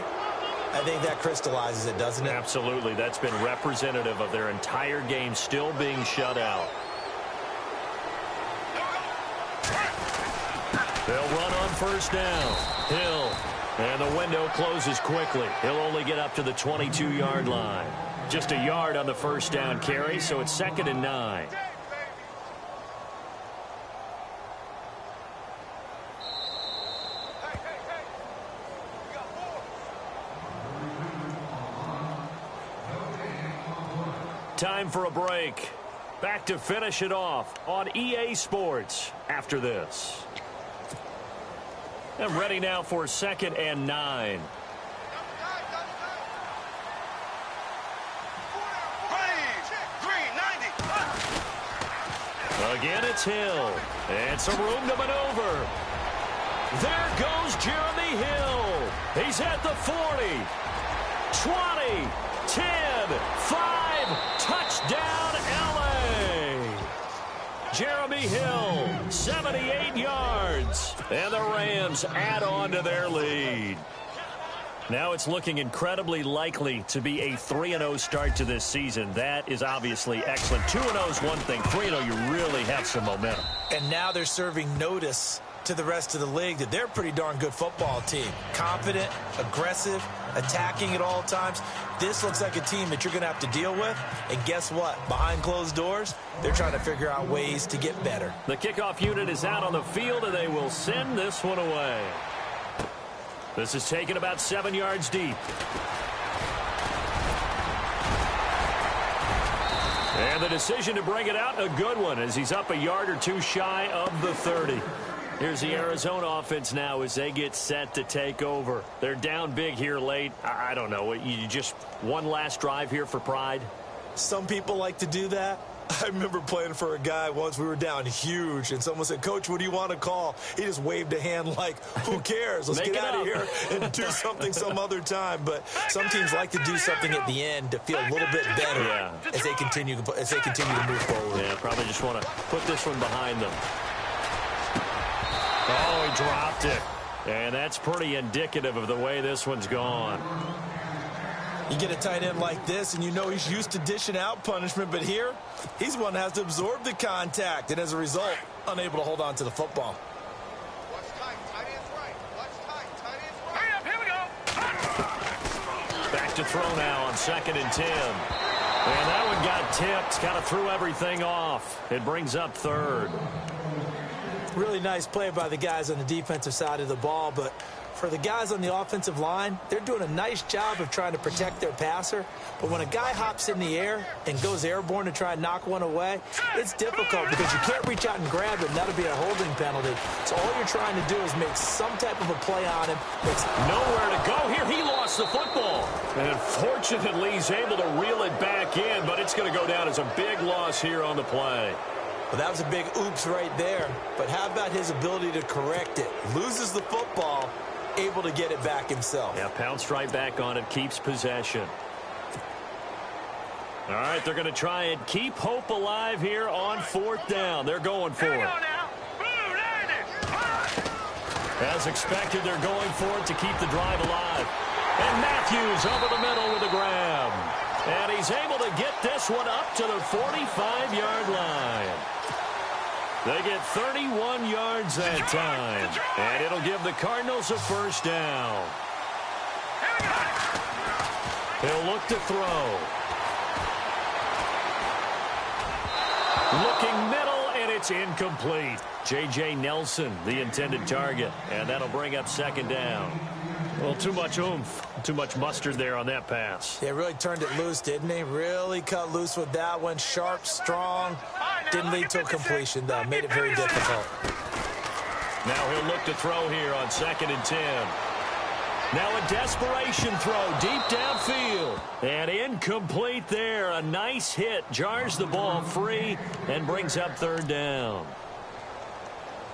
I think that crystallizes it, doesn't it? Absolutely. That's been representative of their entire game still being shut out. They'll run on first down. Hill. And the window closes quickly. He'll only get up to the 22-yard line. Just a yard on the first down carry, so it's 2nd and 9. Time for a break. Back to finish it off on EA Sports after this. I'm ready now for 2nd and 9. Again, it's Hill. And some room to maneuver. There goes Jeremy Hill. He's at the 40, 20, 10, 5, touchdown LA. Jeremy Hill, 78 yards. And the Rams add on to their lead. Now it's looking incredibly likely to be a 3-0 start to this season. That is obviously excellent. 2-0 is one thing. 3-0, you really have some momentum. And now they're serving notice to the rest of the league that they're a pretty darn good football team. Confident, aggressive, attacking at all times. This looks like a team that you're going to have to deal with. And guess what? Behind closed doors, they're trying to figure out ways to get better. The kickoff unit is out on the field, and they will send this one away. This is taken about 7 yards deep. And the decision to bring it out, a good one, as he's up a yard or two shy of the 30. Here's the Arizona offense now as they get set to take over. They're down big here late. I don't know. You just one last drive here for pride? Some people like to do that. I remember playing for a guy once. We were down huge, and someone said, "Coach, what do you want to call?" He just waved a hand like, who cares? Let's get out of here and do something some other time. But some teams like to do something at the end to feel a little bit better as they continue to move forward. Yeah, probably just want to put this one behind them. Oh, he dropped it. And that's pretty indicative of the way this one's gone. You get a tight end like this, and you know he's used to dishing out punishment, but here, he's one that has to absorb the contact, and as a result, unable to hold on to the football. Watch tight. Tight end's right. Watch tight. Tight end's right. Hurry up. Here we go. Back to throw now on 2nd and 10. And that one got tipped. Kind of threw everything off. It brings up 3rd. Really nice play by the guys on the defensive side of the ball, but for the guys on the offensive line, they're doing a nice job of trying to protect their passer. But when a guy hops in the air and goes airborne to try and knock one away, it's difficult because you can't reach out and grab it, and that'll be a holding penalty. So all you're trying to do is make some type of a play on him. Nowhere to go here. He lost the football. And fortunately, he's able to reel it back in, but it's going to go down as a big loss here on the play. Well, that was a big oops right there. But how about his ability to correct it? Loses the football, able to get it back himself. Yeah, pounced right back on it, keeps possession. All right, they're going to try and keep hope alive here on 4th down. They're going for it. As expected, they're going for it to keep the drive alive. And Matthews over the middle with a grab. And he's able to get this one up to the 45-yard line. They get 31 yards that time. And it'll give the Cardinals a first down. He'll look to throw. Looking middle, and it's incomplete. J.J. Nelson, the intended target. And that'll bring up 2nd down. Well, too much oomph, too much mustard there on that pass. Yeah, really turned it loose, didn't he? Really cut loose with that one. Sharp, strong. Didn't lead to a completion, though. Made it very difficult. Now he'll look to throw here on 2nd and 10. Now a desperation throw deep downfield. And incomplete there. A nice hit. Jars the ball free and brings up 3rd down.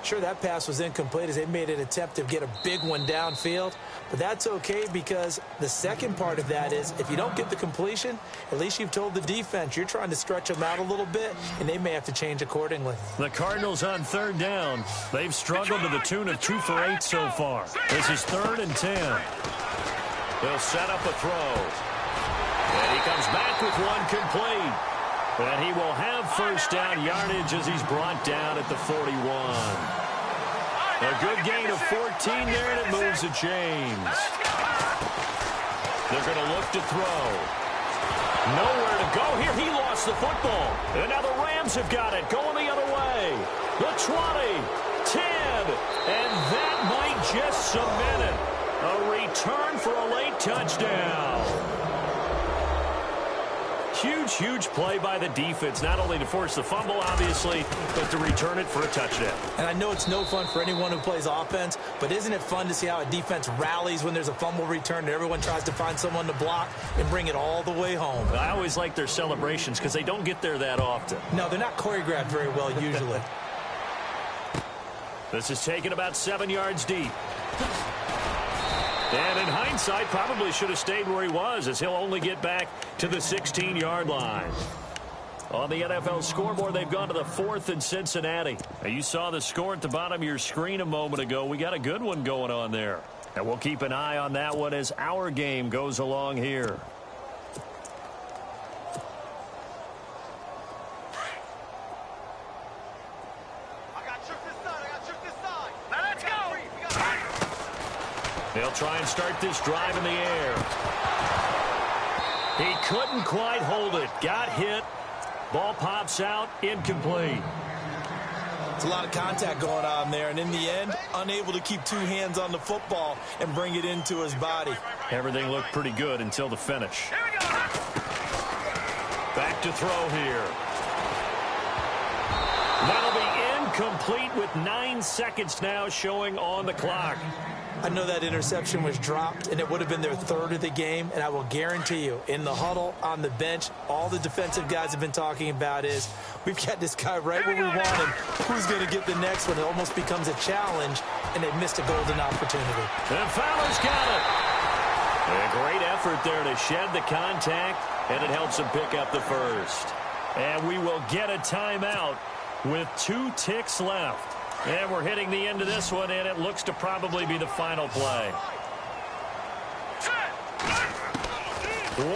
Sure, that pass was incomplete as they made an attempt to get a big one downfield, but that's okay because the second part of that is if you don't get the completion, at least you've told the defense you're trying to stretch them out a little bit, and they may have to change accordingly. The Cardinals on third down. They've struggled to the tune of 2 for 8 so far. This is 3rd and 10. They'll set up a throw. And he comes back with one complete. And he will have first down yardage as he's brought down at the 41. A good gain of 14 there, and it moves the chains. They're going to look to throw. Nowhere to go here. He lost the football. And now the Rams have got it. Going the other way. The 20, 10, and that might just cement it. A return for a late touchdown. Huge, huge play by the defense, not only to force the fumble, obviously, but to return it for a touchdown. And I know it's no fun for anyone who plays offense, but isn't it fun to see how a defense rallies when there's a fumble return and everyone tries to find someone to block and bring it all the way home? I always like their celebrations because they don't get there that often. No, they're not choreographed very well usually. This is taken about 7 yards deep. And in hindsight, probably should have stayed where he was as he'll only get back to the 16-yard line. On the NFL scoreboard, they've gone to the 4th in Cincinnati. Now, you saw the score at the bottom of your screen a moment ago. We got a good one going on there. And we'll keep an eye on that one as our game goes along here. They'll try and start this drive in the air. He couldn't quite hold it. Got hit. Ball pops out. Incomplete. It's a lot of contact going on there, and in the end, unable to keep 2 hands on the football and bring it into his body. Everything looked pretty good until the finish. Back to throw here. That'll be incomplete with 9 seconds now showing on the clock. I know that interception was dropped, and it would have been their 3rd of the game, and I will guarantee you, in the huddle, on the bench, all the defensive guys have been talking about is, we've got this guy right where we want him. Who's going to get the next one? It almost becomes a challenge, and they missed a golden opportunity. And Fowler's got it. A great effort there to shed the contact, and it helps him pick up the first. And we will get a timeout with 2 ticks left. And we're hitting the end of this one, and it looks to probably be the final play.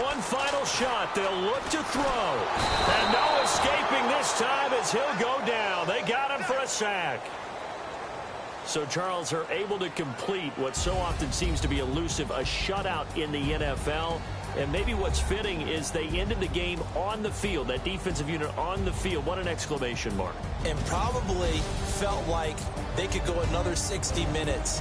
One final shot. They'll look to throw. And no escaping this time as he'll go down. They got him for a sack. So, Charles, are able to complete what so often seems to be elusive, a shutout in the NFL. And maybe what's fitting is they ended the game on the field, that defensive unit on the field. What an exclamation mark. And probably felt like they could go another 60 minutes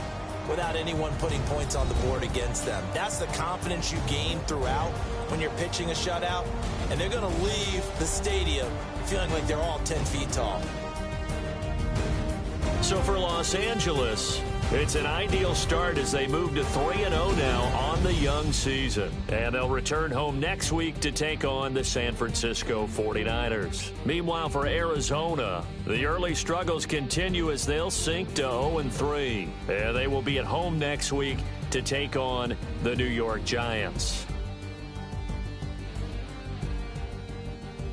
without anyone putting points on the board against them. That's the confidence you gain throughout when you're pitching a shutout. And they're going to leave the stadium feeling like they're all 10 feet tall. So for Los Angeles, it's an ideal start as they move to 3-0 now on the young season. And they'll return home next week to take on the San Francisco 49ers. Meanwhile, for Arizona, the early struggles continue as they'll sink to 0-3. And they will be at home next week to take on the New York Giants.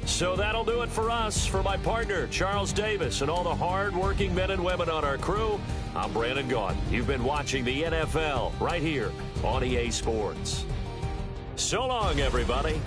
So that'll do it for us. For my partner, Charles Davis, and all the hard-working men and women on our crew, I'm Brandon Gaudin. You've been watching the NFL right here on EA Sports. So long, everybody.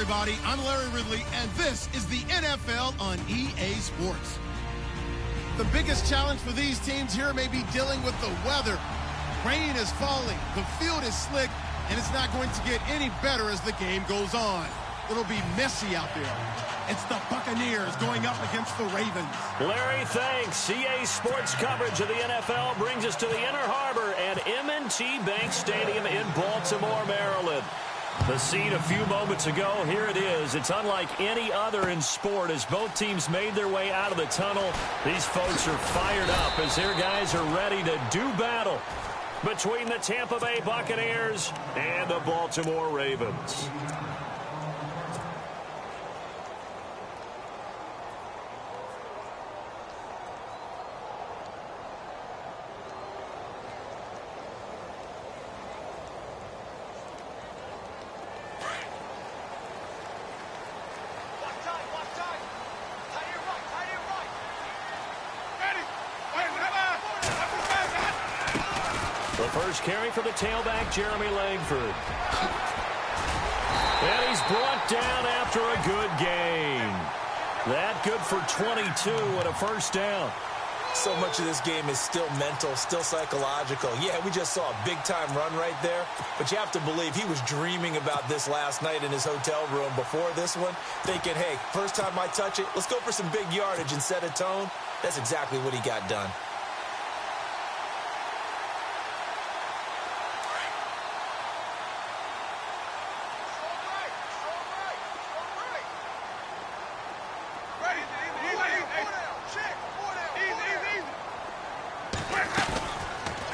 everybody. I'm Larry Ridley, and this is the NFL on EA Sports. The biggest challenge for these teams here may be dealing with the weather. Rain is falling, the field is slick, and it's not going to get any better as the game goes on. It'll be messy out there. It's the Buccaneers going up against the Ravens. Larry, thanks. EA Sports coverage of the NFL brings us to the Inner Harbor at M&T Bank Stadium in Baltimore, Maryland. The scene a few moments ago, here it is. It's unlike any other in sport as both teams made their way out of the tunnel. These folks are fired up as their guys are ready to do battle between the Tampa Bay Buccaneers and the Baltimore Ravens. First carry for the tailback, Jeremy Langford. And he's brought down after a good gain. That good for 22 and a first down. So much of this game is still mental, still psychological. Yeah, we just saw a big-time run right there, but you have to believe he was dreaming about this last night in his hotel room before this one, thinking, hey, first time I touch it, let's go for some big yardage and set a tone. That's exactly what he got done.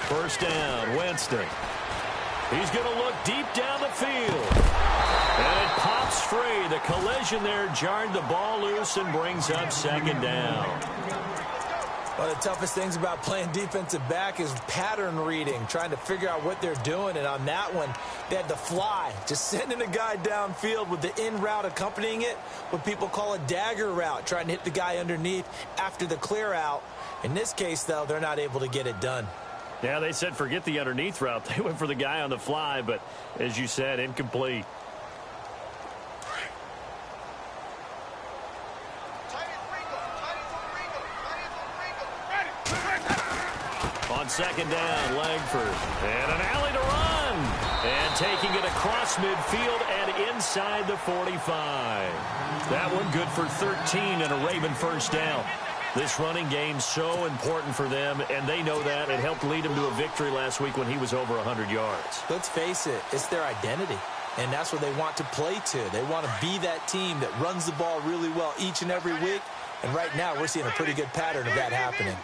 First down, Winston. He's going to look deep down the field. And it pops free. The collision there jarred the ball loose and brings up second down. One of the toughest things about playing defensive back is pattern reading, trying to figure out what they're doing. And on that one, they had to fly, just sending a guy downfield with the in route accompanying it, what people call a dagger route, trying to hit the guy underneath after the clear out. In this case, though, they're not able to get it done. Yeah, they said forget the underneath route. They went for the guy on the fly, but as you said, incomplete. On second down, Langford. And an alley to run. And taking it across midfield and inside the 45. That one good for 13 and a Raven first down. This running game so important for them, and they know that. It helped lead them to a victory last week when he was over 100 yards. Let's face it, it's their identity, and that's what they want to play to. They want to be that team that runs the ball really well each and every week, and right now we're seeing a pretty good pattern of that happening.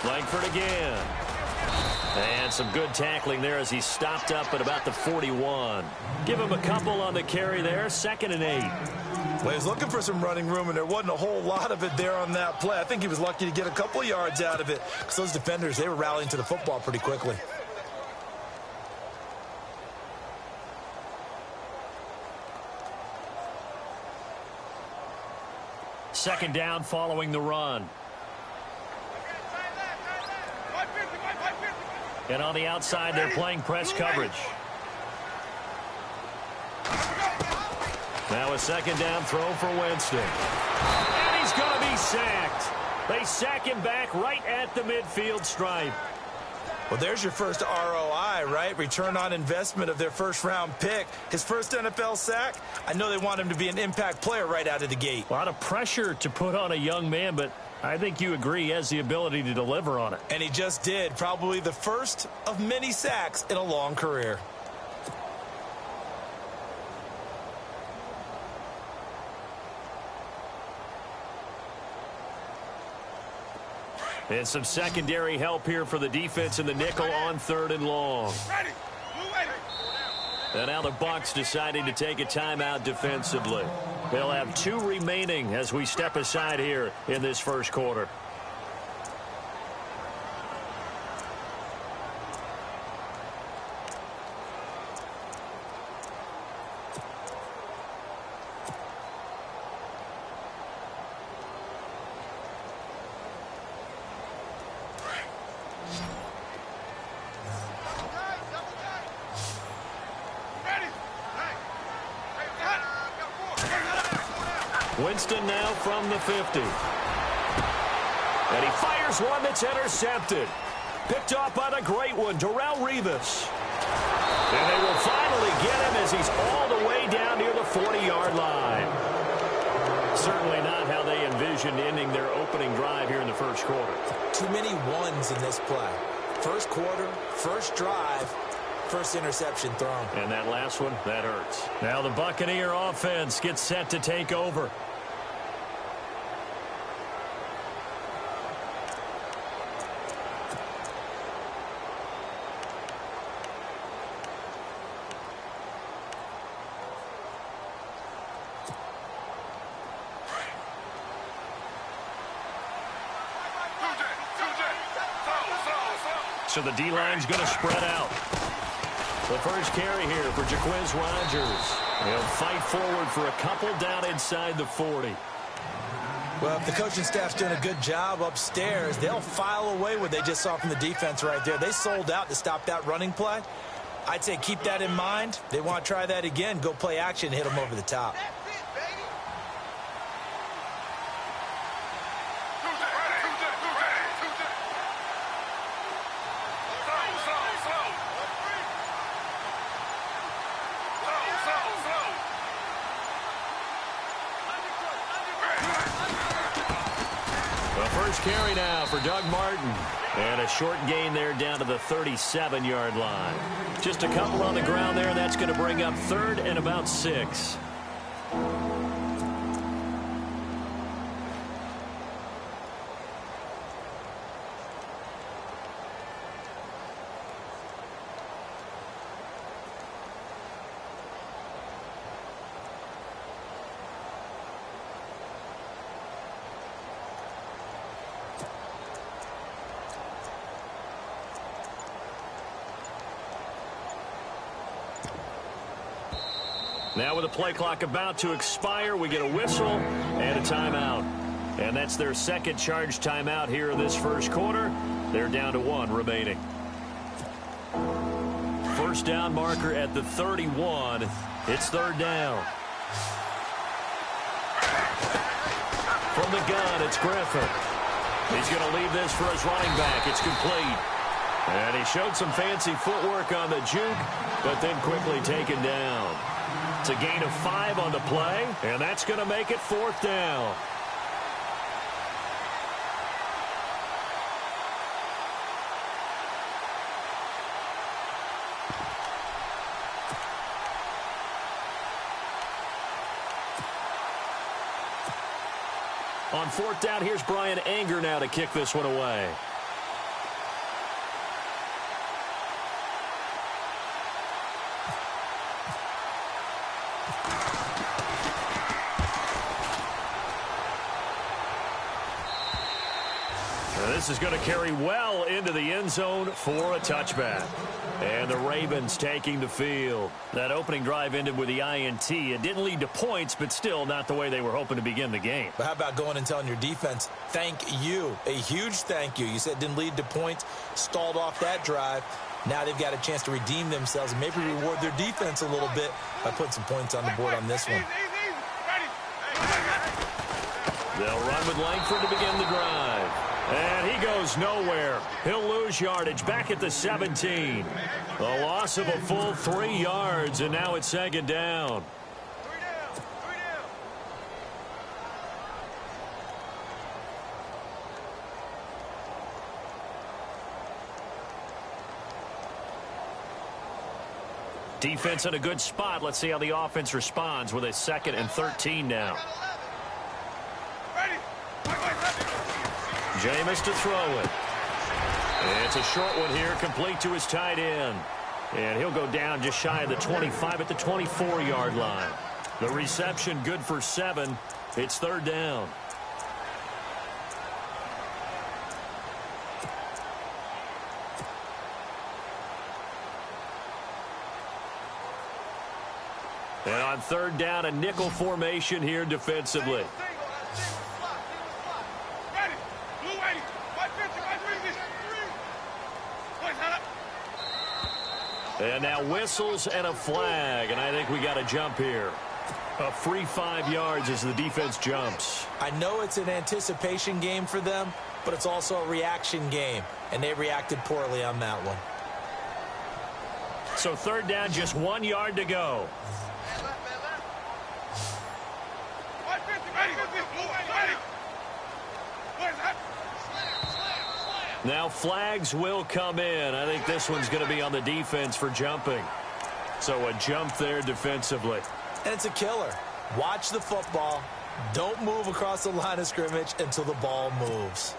Langford again. And some good tackling there as he stopped up at about the 41. Give him a couple on the carry there, 2nd and 8. Well, he was looking for some running room, and there wasn't a whole lot of it there on that play. I think he was lucky to get a couple of yards out of it because those defenders, they were rallying to the football pretty quickly. Second down following the run. And on the outside, they're playing press coverage. Now a second down throw for Winston. And he's going to be sacked. They sack him back right at the midfield stripe. Well, there's your first ROI, right? Return on investment of their first-round pick. His first NFL sack, I know they want him to be an impact player right out of the gate. A lot of pressure to put on a young man, but I think you agree he has the ability to deliver on it. And he just did. Probably the first of many sacks in a long career. And some secondary help here for the defense in the nickel on 3rd and long. And now the Bucs deciding to take a timeout defensively. They'll have 2 remaining as we step aside here in this first quarter. Winston now from the 50. And he fires one that's intercepted. Picked off by the great one, Darrelle Revis. And they will finally get him as he's all the way down near the 40-yard line. Certainly not how they envisioned ending their opening drive here in the first quarter. Too many ones in this play. First quarter, first drive, first interception thrown. And that last one, that hurts. Now the Buccaneer offense gets set to take over. So the D-line's going to spread out. The first carry here for Jaquez Rogers. He'll fight forward for a couple down inside the 40. Well, if the coaching staff's doing a good job upstairs, they'll file away what they just saw from the defense right there. They sold out to stop that running play. I'd say keep that in mind. They want to try that again. Go play action, hit them over the top. Carry now for Doug Martin. And a short gain there down to the 37-yard line. Just a couple on the ground there. That's going to bring up 3rd and about 6. Now with the play clock about to expire, we get a whistle and a timeout. And that's their second charge timeout here in this first quarter. They're down to 1 remaining. First down marker at the 31. It's 3rd down. From the gun, it's Griffin. He's going to leave this for his running back. It's complete. And he showed some fancy footwork on the juke, but then quickly taken down. It's a gain of 5 on the play, and that's going to make it 4th down. On 4th down, here's Brian Anger now to kick this one away. This is going to carry well into the end zone for a touchback. And the Ravens taking the field. That opening drive ended with the INT. It didn't lead to points, but still not the way they were hoping to begin the game. But how about going and telling your defense, thank you, a huge thank you. You said it didn't lead to points, stalled off that drive. Now they've got a chance to redeem themselves and maybe reward their defense a little bit by putting some points on the board on this one. They'll run with Langford to begin the drive. And he goes nowhere. He'll lose yardage back at the 17. A loss of a full 3 yards, and now it's 2nd down. Defense in a good spot. Let's see how the offense responds with a 2nd and 13 now. Jameis to throw it. It's a short one here, complete to his tight end. And he'll go down just shy of the 25 at the 24-yard line. The reception good for 7. It's 3rd down. And on 3rd down, a nickel formation here defensively. And now whistles and a flag, and I think we got a jump here. A free 5 yards as the defense jumps. I know it's an anticipation game for them, but it's also a reaction game, and they reacted poorly on that one. So third down, just 1 yard to go. Now flags will come in. I think this one's going to be on the defense for jumping. So a jump there defensively. And it's a killer. Watch the football. Don't move across the line of scrimmage until the ball moves.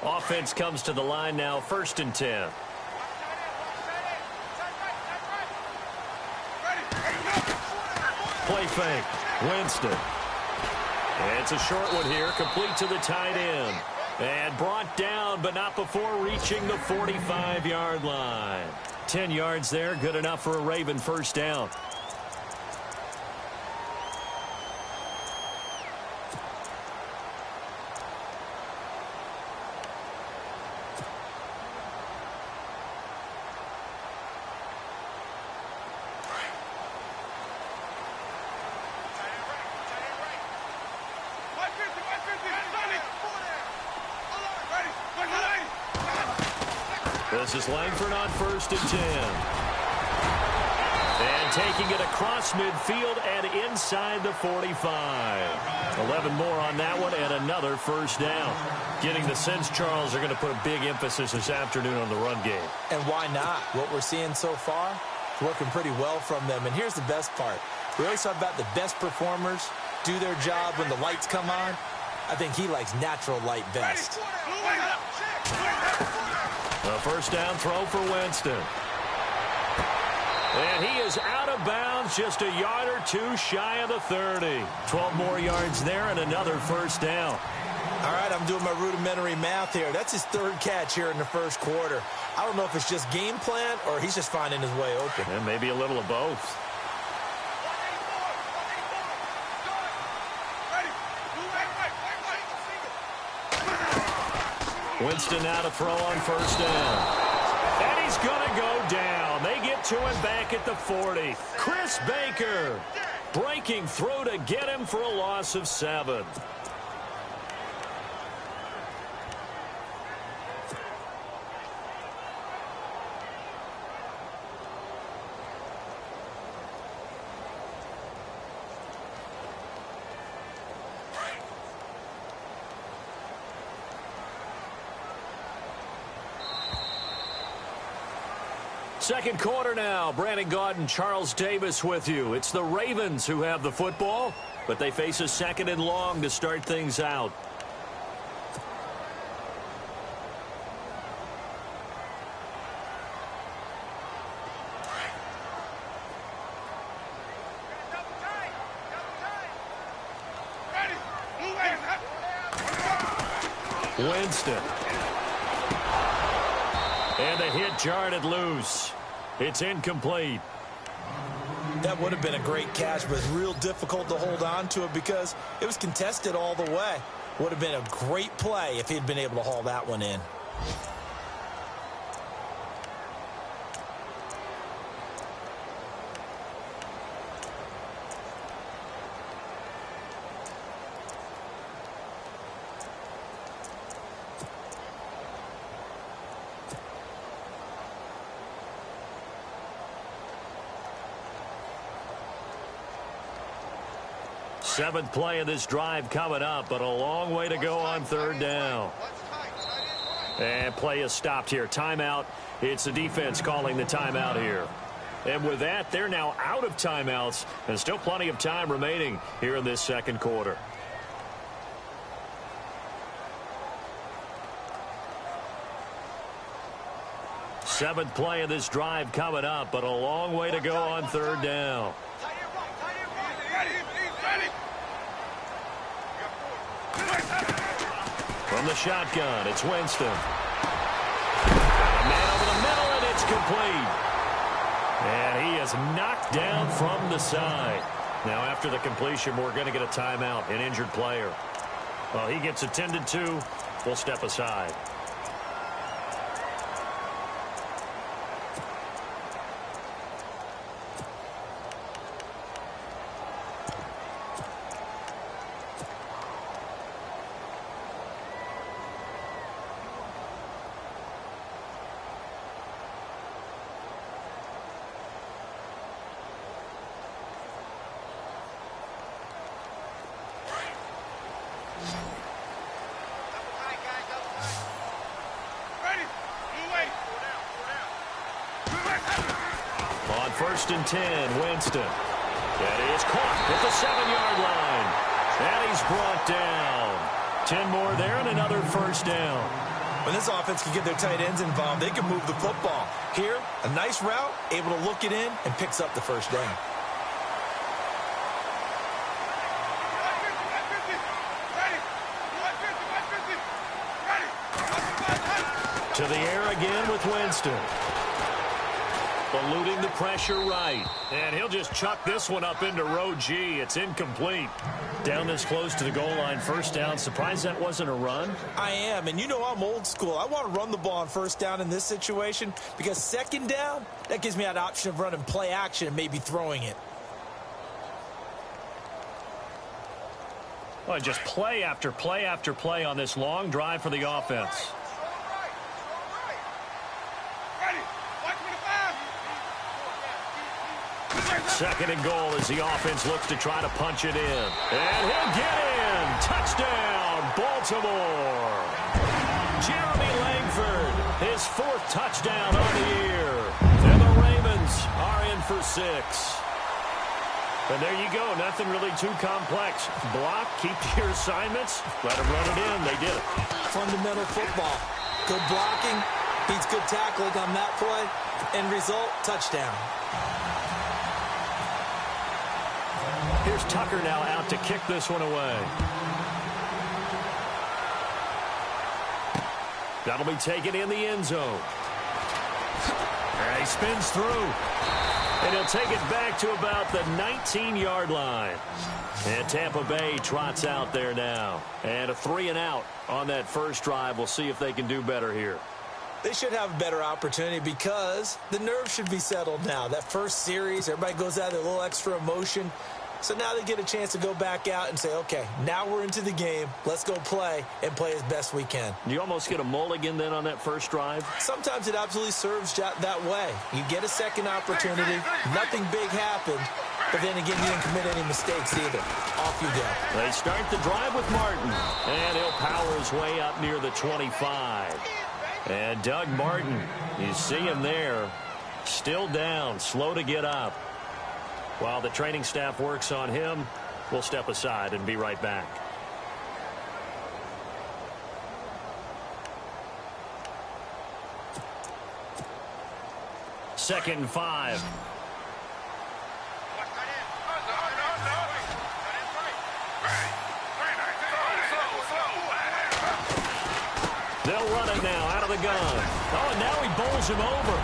Offense comes to the line now, 1st and 10. Play fake. Winston. And it's a short one here, complete to the tight end. And brought down, but not before reaching the 45-yard line. 10 yards there, good enough for a Raven first down. This is Langford on 1st and 10. And taking it across midfield and inside the 45. 11 more on that one and another first down. Getting the sense Charles are going to put a big emphasis this afternoon on the run game. And why not? What we're seeing so far is working pretty well from them. And here's the best part. We always talk about the best performers do their job when the lights come on. I think he likes natural light best. A first down throw for Winston. And he is out of bounds, just a yard or two shy of the 30. 12 more yards there and another first down. All right, I'm doing my rudimentary math here. That's his 3rd catch here in the 1st quarter. I don't know if it's just game plan or he's just finding his way open. And maybe a little of both. Winston now to throw on first down. And he's going to go down. They get to him back at the 40. Chris Baker breaking through to get him for a loss of 7. Second quarter now. Brandon Gaudin, Charles Davis with you. It's the Ravens who have the football, but they face a 2nd and long to start things out. Winston. And the hit jarred it loose. It's incomplete. That would have been a great catch, but real difficult to hold on to it because it was contested all the way. Would have been a great play if he'd been able to haul that one in. Seventh play of this drive coming up, but a long way to go on 3rd down. And play is stopped here. Timeout. It's the defense calling the timeout here. And with that, they're now out of timeouts, and still plenty of time remaining here in this 2nd quarter. Seventh play of this drive coming up, but a long way to go on 3rd down. From the shotgun, it's Winston. A man over the middle, and it's complete. And he is knocked down from the side. Now, after the completion, we're going to get a timeout, an injured player. Well, he gets attended to. We'll step aside. On 1st and 10, Winston. That is caught at the 7-yard line. And he's brought down. 10 more there and another 1st down. When this offense can get their tight ends involved, they can move the football. Here, a nice route, able to look it in, and picks up the 1st down. To the air again with Winston. Eluding the pressure right. And he'll just chuck this one up into row G. It's incomplete. Down this close to the goal line, 1st down. Surprised that wasn't a run? I am, and you know I'm old school. I want to run the ball on 1st down in this situation because 2nd down, that gives me that option of running play action and maybe throwing it. Well, just play after play after play on this long drive for the offense. Second and goal as the offense looks to try to punch it in. And he'll get in. Touchdown, Baltimore. Jeremy Langford, his 4th touchdown on the year. And the Ravens are in for 6. And there you go. Nothing really too complex. Block, keep your assignments, let them run it in. They did it. Fundamental football. Good blocking, beats good tackling on that play. End result, touchdown. Here's Tucker now out to kick this one away. That'll be taken in the end zone. And he spins through. And he'll take it back to about the 19-yard line. And Tampa Bay trots out there now. And a 3-and-out on that 1st drive. We'll see if they can do better here. They should have a better opportunity because the nerves should be settled now. That 1st series, everybody goes out with a little extra emotion. So now they get a chance to go back out and say, okay, now we're into the game. Let's go play and play as best we can. You almost get a mulligan then on that 1st drive? Sometimes it absolutely serves that way. You get a 2nd opportunity. Nothing big happened. But then again, you didn't commit any mistakes either. Off you go. They start the drive with Martin. And he'll power his way up near the 25. And Doug Martin, you see him there. Still down, slow to get up. While the training staff works on him, we'll step aside and be right back. Second and 5. They'll run it now out of the gun. Oh, and now he bowls him over.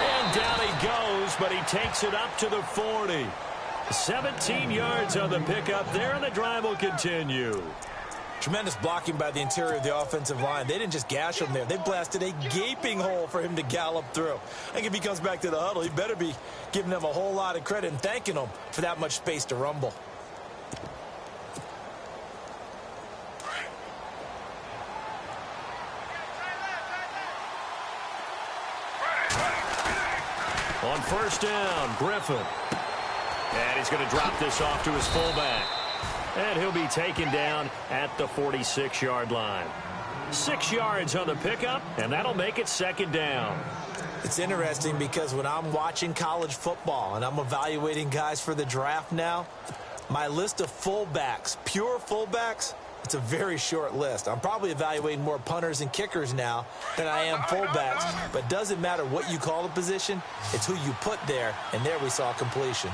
And down he goes, but he takes it up to the 40. 17 yards on the pickup there, and the drive will continue. Tremendous blocking by the interior of the offensive line. They didn't just gash him there. They blasted a gaping hole for him to gallop through. I think if he comes back to the huddle, he better be giving them a whole lot of credit and thanking them for that much space to rumble. On 1st down, Griffin. And he's going to drop this off to his fullback. And he'll be taken down at the 46-yard line. 6 yards on the pickup, and that'll make it 2nd down. It's interesting because when I'm watching college football and I'm evaluating guys for the draft now, my list of fullbacks, pure fullbacks, it's a very short list. I'm probably evaluating more punters and kickers now than I am fullbacks. But it doesn't matter what you call the position. It's who you put there, and there we saw completion.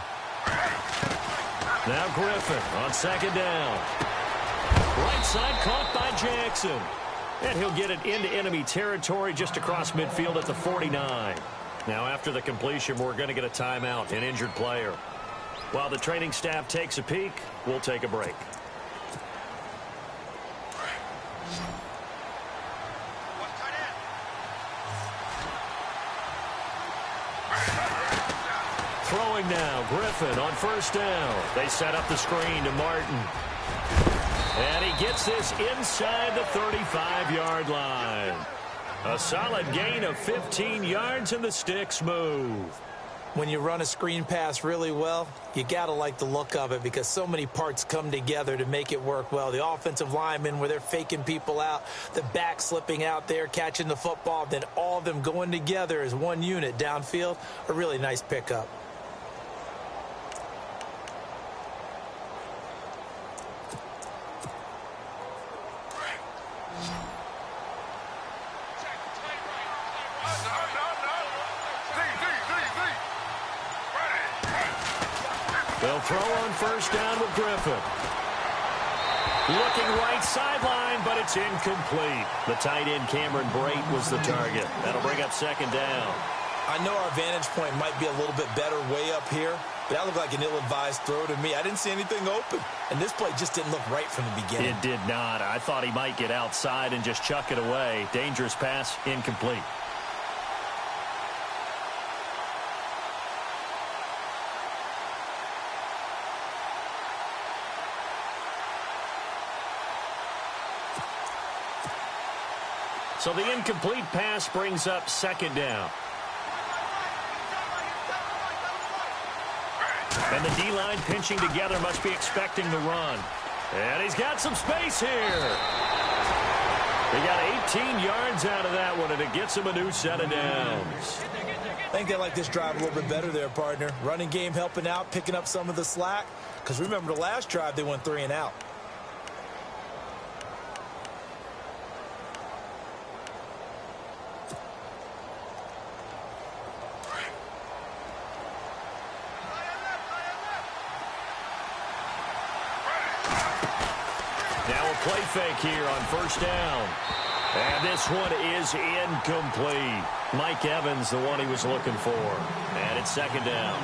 Now Griffin on 2nd down. Right side caught by Jackson. And he'll get it into enemy territory just across midfield at the 49. Now after the completion, we're going to get a timeout, an injured player. While the training staff takes a peek, we'll take a break. Throwing now, Griffin on 1st down. They set up the screen to Martin. And he gets this inside the 35-yard line. A solid gain of 15 yards, and the sticks move. When you run a screen pass really well, you got to like the look of it because so many parts come together to make it work well. The offensive linemen, where they're faking people out, the back slipping out there, catching the football, then all of them going together as one unit downfield, a really nice pickup. They'll throw on first down with Griffin. Looking right sideline, but it's incomplete. The tight end Cameron Brate was the target. That'll bring up second down. I know our vantage point might be a little bit better way up here, but that looked like an ill-advised throw to me. I didn't see anything open, and this play just didn't look right from the beginning. It did not. I thought he might get outside and just chuck it away. Dangerous pass, incomplete. So the incomplete pass brings up second down. And the D-line pinching together, must be expecting the run. And he's got some space here. He got 18 yards out of that one, and it gets him a new set of downs. I think they like this drive a little bit better there, partner. Running game helping out, picking up some of the slack. Because remember, the last drive, they went 3 and out. Play fake here on first down. And this one is incomplete. Mike Evans, the one he was looking for. And it's second down.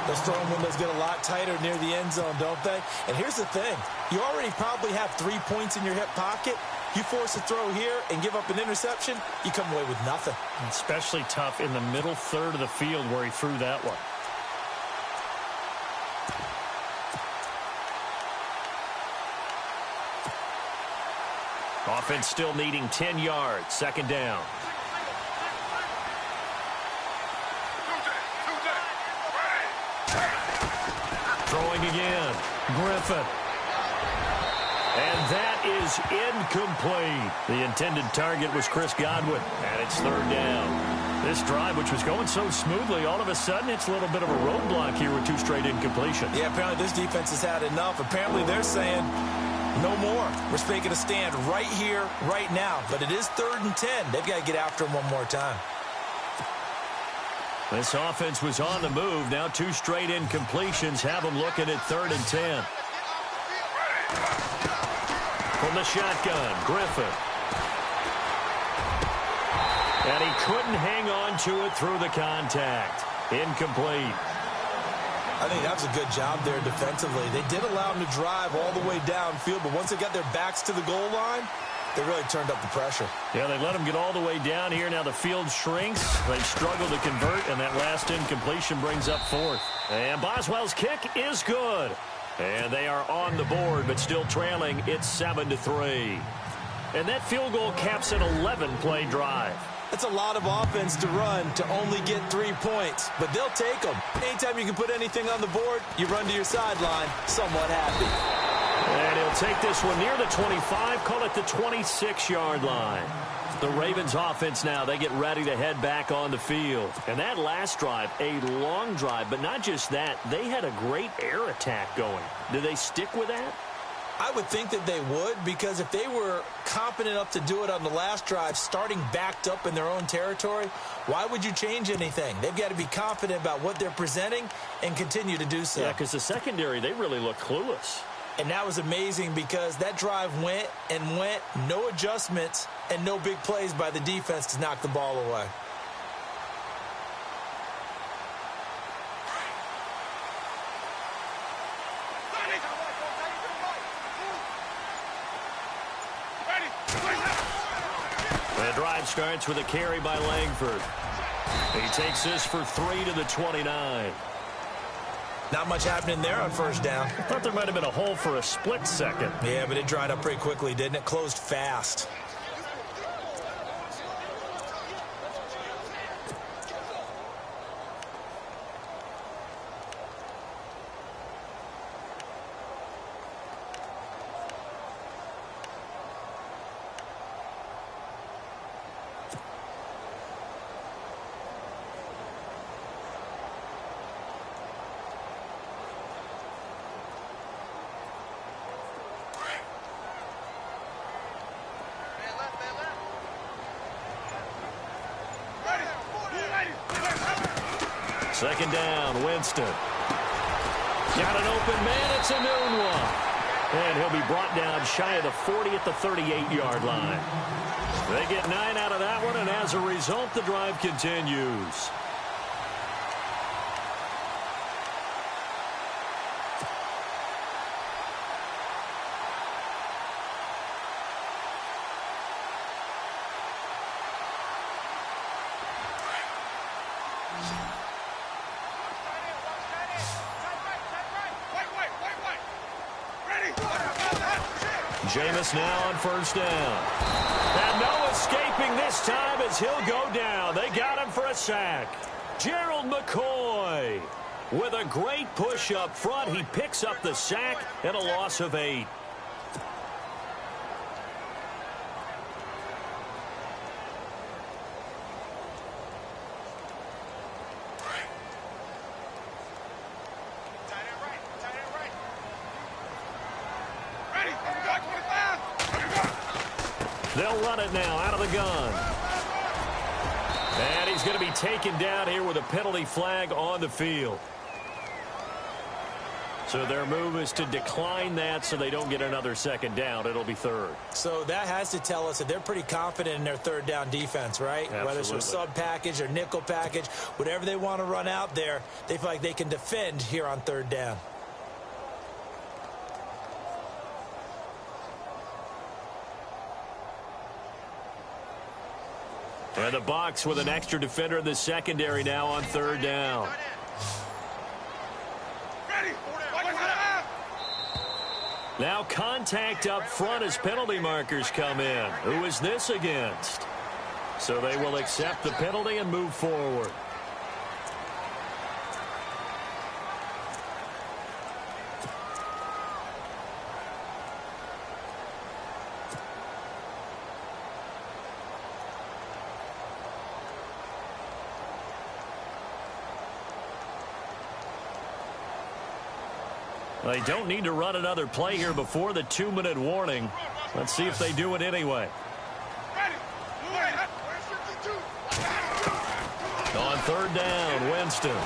Those throwing windows get a lot tighter near the end zone, don't they? And here's the thing. You already probably have 3 points in your hip pocket. You force a throw here and give up an interception, you come away with nothing. Especially tough in the middle third of the field where he threw that one. Offense still needing 10 yards. Second down. Throwing again. Griffin. And that is incomplete. The intended target was Chris Godwin. And it's third down. This drive, which was going so smoothly, all of a sudden it's a little bit of a roadblock here with 2 straight incompletions. Yeah, apparently this defense has had enough. Apparently they're saying, no more. We're making a stand right here, right now. But it is 3rd and 10. They've got to get after him one more time. This offense was on the move. Now 2 straight incompletions have them looking at 3rd and 10. From the shotgun, Griffin. And he couldn't hang on to it through the contact. Incomplete. I think that was a good job there defensively. They did allow them to drive all the way downfield, but once they got their backs to the goal line, they really turned up the pressure. Yeah, they let them get all the way down here. Now the field shrinks. They struggle to convert, and that last incompletion brings up 4th. And Boswell's kick is good. And they are on the board, but still trailing. It's 7-3. And that field goal caps an 11-play drive. That's a lot of offense to run to only get 3 points, but they'll take them. Anytime you can put anything on the board, you run to your sideline somewhat happy. And he'll take this one near the 25, call it the 26-yard line. The Ravens offense now, they get ready to head back on the field. And that last drive, a long drive, but not just that, they had a great air attack going. Do they stick with that? I would think that they would, because if they were competent enough to do it on the last drive, starting backed up in their own territory, why would you change anything? They've got to be confident about what they're presenting and continue to do so. Yeah, because the secondary, they really look clueless. And that was amazing because that drive went and went, no adjustments and no big plays by the defense to knock the ball away. The drive starts with a carry by Langford. He takes this for 3 to the 29. Not much happening there on first down. I thought there might have been a hole for a split second. Yeah, but it dried up pretty quickly, didn't it? Closed fast. Second down, Winston. Got an open man. It's a noon one. And he'll be brought down shy of the 40 at the 38-yard line. They get 9 out of that one, and as a result, the drive continues. Jameis now on first down. And no escaping this time as he'll go down. They got him for a sack. Gerald McCoy with a great push up front. He picks up the sack and a loss of 8. They'll run it now out of the gun. And he's going to be taken down here with a penalty flag on the field. So their move is to decline that so they don't get another second down. It'll be third. So that has to tell us that they're pretty confident in their third down defense, right? Absolutely. Whether it's a sub package or nickel package, whatever they want to run out there, they feel like they can defend here on third down. And the Bucs with an extra defender in the secondary now on third down. Now contact up front as penalty markers come in. Who is this against? So they will accept the penalty and move forward. They don't need to run another play here before the 2-minute warning. Let's see if they do it anyway. On third down, Winston. And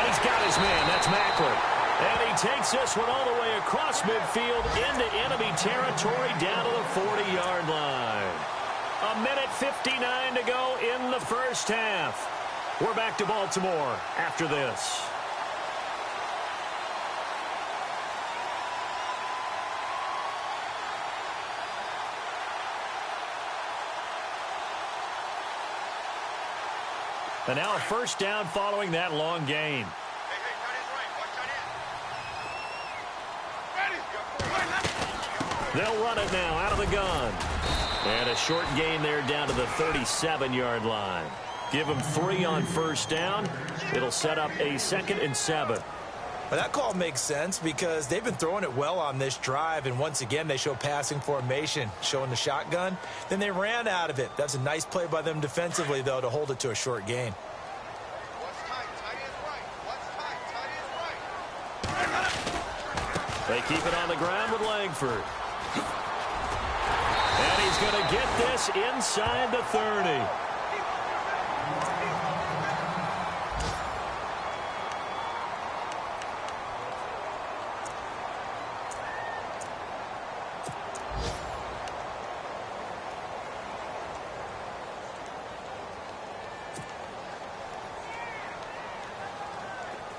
he's got his man. That's Macklin. And he takes this one all the way across midfield into enemy territory down to the 40-yard line. 1:59 to go in the first half. We're back to Baltimore after this. And now a first down following that long gain. They'll run it now out of the gun. And a short gain there down to the 37-yard line. Give them 3 on first down. It'll set up a 2nd and 7. Well, that call makes sense because they've been throwing it well on this drive, and once again they show passing formation, showing the shotgun. Then they ran out of it. That's a nice play by them defensively, though, to hold it to a short gain. They keep it on the ground with Langford. And he's going to get this inside the 30.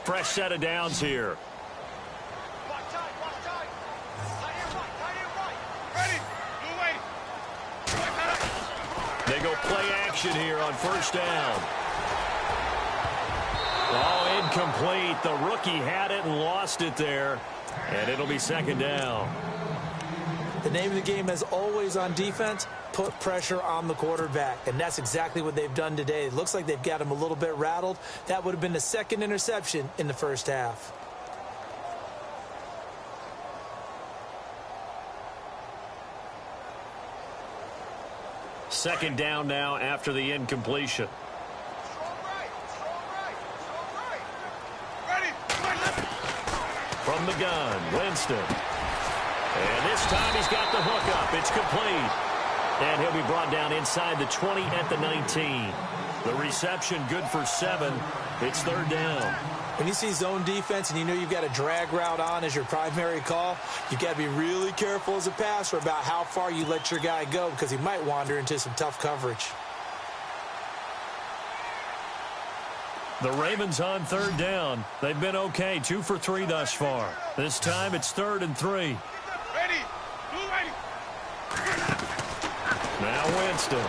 Fresh set of downs here. They go play action here on first down. Oh, incomplete. The rookie had it and lost it there. And it'll be second down. The name of the game, as always on defense, put pressure on the quarterback. And that's exactly what they've done today. It looks like they've got him a little bit rattled. That would have been the 2nd interception in the first half. Second down now after the incompletion. From the gun, Winston. And this time he's got the hook up. It's complete. And he'll be brought down inside the 20 at the 19. The reception good for 7. It's third down. When you see zone defense and you know you've got a drag route on as your primary call, you've got to be really careful as a passer about how far you let your guy go because he might wander into some tough coverage. The Ravens on third down. They've been okay, 2 for 3 thus far. This time it's 3rd and 3. Ready. Now Winston.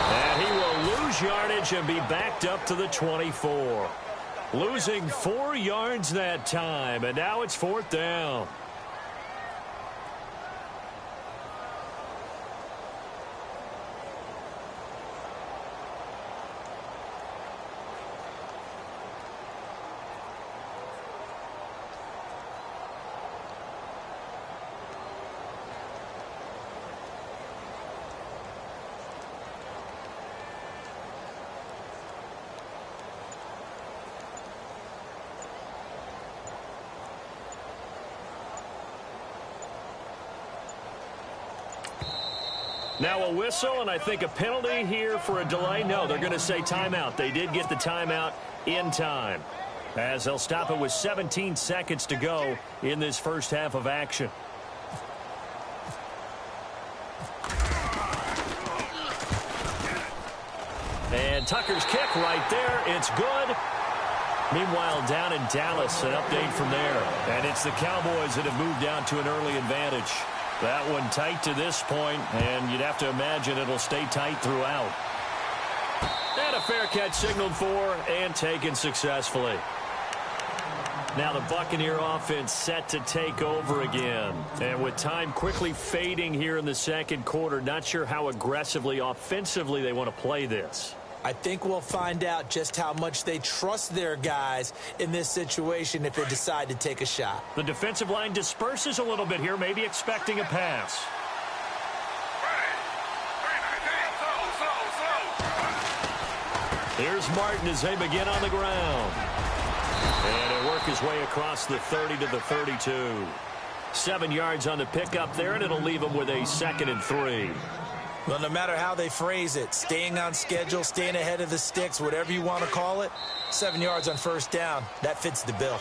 And he will lose yardage and be backed up to the 24. Losing 4 yards that time, and now it's 4th down. Now a whistle, and I think a penalty here for a delay. No, they're going to say timeout. They did get the timeout in time, as they'll stop it with 17 seconds to go in this first half of action. And Tucker's kick right there. It's good. Meanwhile, down in Dallas, an update from there. And it's the Cowboys that have moved down to an early advantage. That one tight to this point, and you'd have to imagine it'll stay tight throughout. And a fair catch signaled for and taken successfully. Now the Buccaneer offense set to take over again. And with time quickly fading here in the second quarter, not sure how aggressively, offensively they want to play this. I think we'll find out just how much they trust their guys in this situation if they decide to take a shot. The defensive line disperses a little bit here, maybe expecting a pass. Here's Martin as they begin on the ground. And he'll work his way across the 30 to the 32. 7 yards on the pickup there, and it'll leave him with a 2nd and 3. Well, no matter how they phrase it, staying on schedule, staying ahead of the sticks, whatever you want to call it, 7 yards on first down, that fits the bill.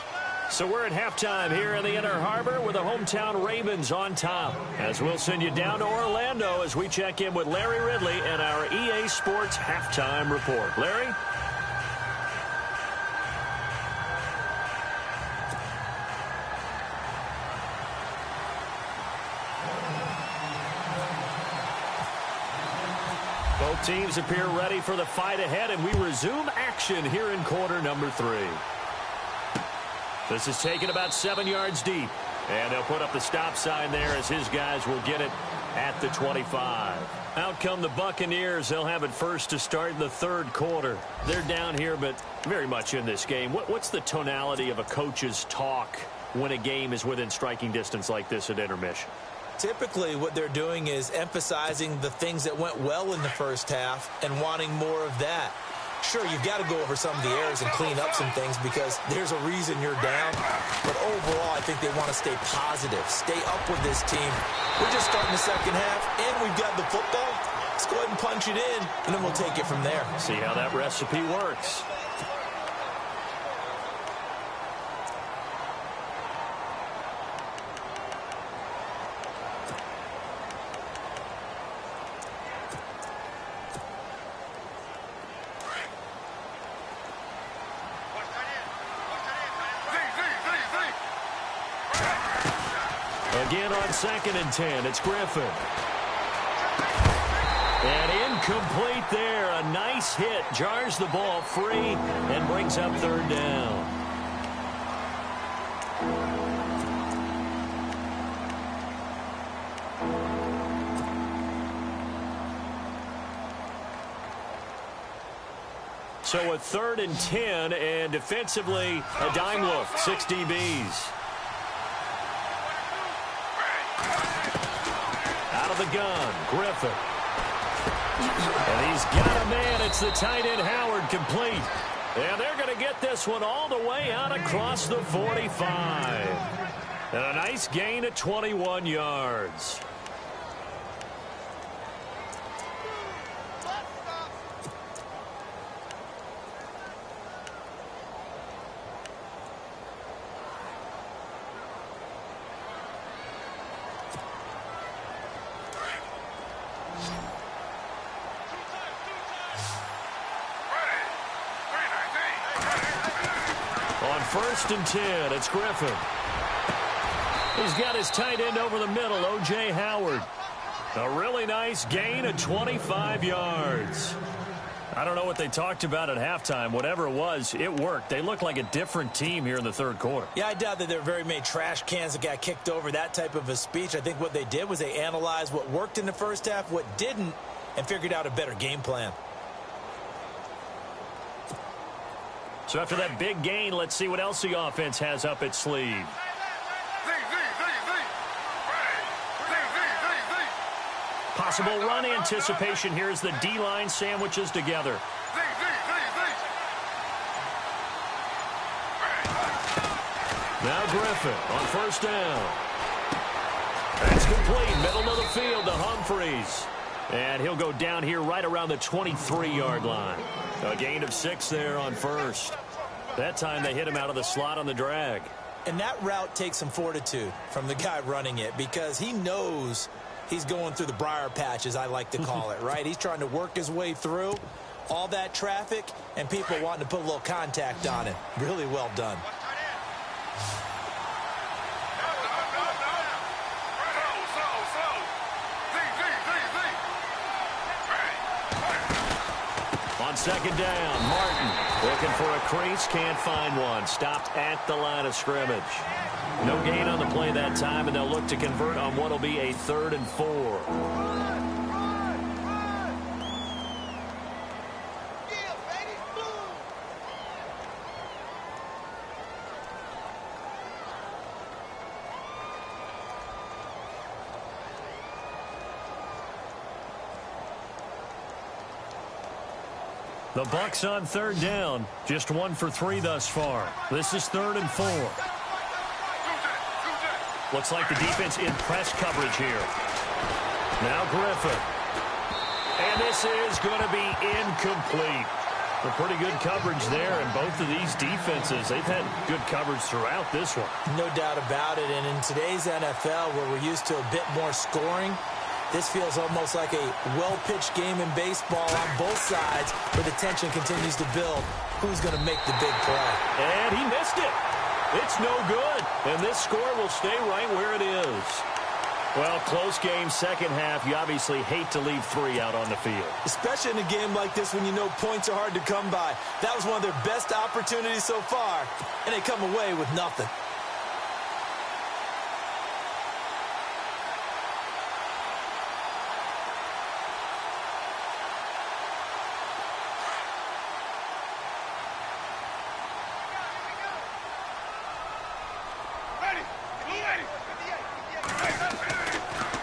So we're at halftime here in the Inner Harbor with the hometown Ravens on top. As we'll send you down to Orlando as we check in with Larry Ridley and our EA Sports Halftime Report. Larry? Both teams appear ready for the fight ahead, and we resume action here in quarter number 3. This is taken about 7 yards deep, and they'll put up the stop sign there as his guys will get it at the 25. Out come the Buccaneers. They'll have it first to start in the third quarter. They're down here, but very much in this game. What's the tonality of a coach's talk when a game is within striking distance like this at intermission? Typically, what they're doing is emphasizing the things that went well in the first half and wanting more of that. Sure, you've got to go over some of the errors and clean up some things because there's a reason you're down. But overall, I think they want to stay positive, stay up with this team. We're just starting the second half, and we've got the football. Let's go ahead and punch it in, and then we'll take it from there. See how that recipe works. Again on 2nd and 10, it's Griffin. And incomplete there. A nice hit. Jars the ball free and brings up 3rd down. So a 3rd and 10, and defensively, a dime look. 6 DBs. Out of the gun, Griffin. And he's got a man. It's the tight end, Howard, complete. And they're going to get this one all the way out across the 45. And a nice gain of 21 yards. first and 10. It's Griffin. He's got his tight end over the middle, O.J. Howard. A really nice gain of 25 yards. I don't know what they talked about at halftime. Whatever it was, it worked. They look like a different team here in the third quarter. Yeah, I doubt that there were very many trash cans that got kicked over, that type of a speech. I think what they did was they analyzed what worked in the first half, what didn't, and figured out a better game plan. So after that big gain, let's see what else the offense has up its sleeve. Possible run anticipation here as the D-line sandwiches together. Now Griffin on first down. That's complete. Middle of the field to Humphreys. And he'll go down here right around the 23-yard line. A gain of 6 there on first. That time they hit him out of the slot on the drag. And that route takes some fortitude from the guy running it because he knows he's going through the briar patch, as I like to call it, right? He's trying to work his way through all that traffic and people wanting to put a little contact on it. Really well done. On second down, Martin looking for a crease, can't find one. Stopped at the line of scrimmage. No gain on the play that time, and they'll look to convert on what will be a 3rd and 4. The Bucs on third down, just 1 for 3 thus far. This is 3rd and 4. Looks like the defense in press coverage here. Now Griffin. And this is going to be incomplete. A pretty good coverage there, and both of these defenses, they've had good coverage throughout this one. No doubt about it, and in today's NFL, where we're used to a bit more scoring, this feels almost like a well-pitched game in baseball on both sides where the tension continues to build. Who's going to make the big play? And he missed it. It's no good. And this score will stay right where it is. Well, close game, second half. You obviously hate to leave 3 out on the field. Especially in a game like this when you know points are hard to come by. That was one of their best opportunities so far, and they come away with nothing.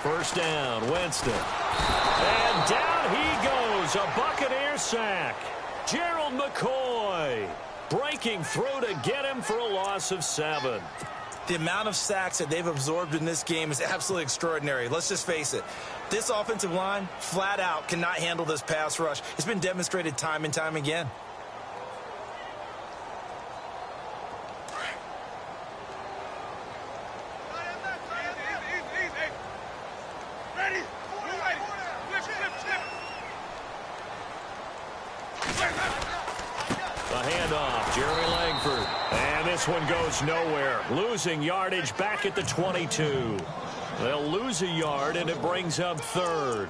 First down, Winston. And down he goes, a Buccaneer sack. Gerald McCoy breaking through to get him for a loss of 7. The amount of sacks that they've absorbed in this game is absolutely extraordinary. Let's just face it. This offensive line, flat out, cannot handle this pass rush. It's been demonstrated time and time again. This one goes nowhere. Losing yardage back at the 22. They'll lose a yard, and it brings up 3rd.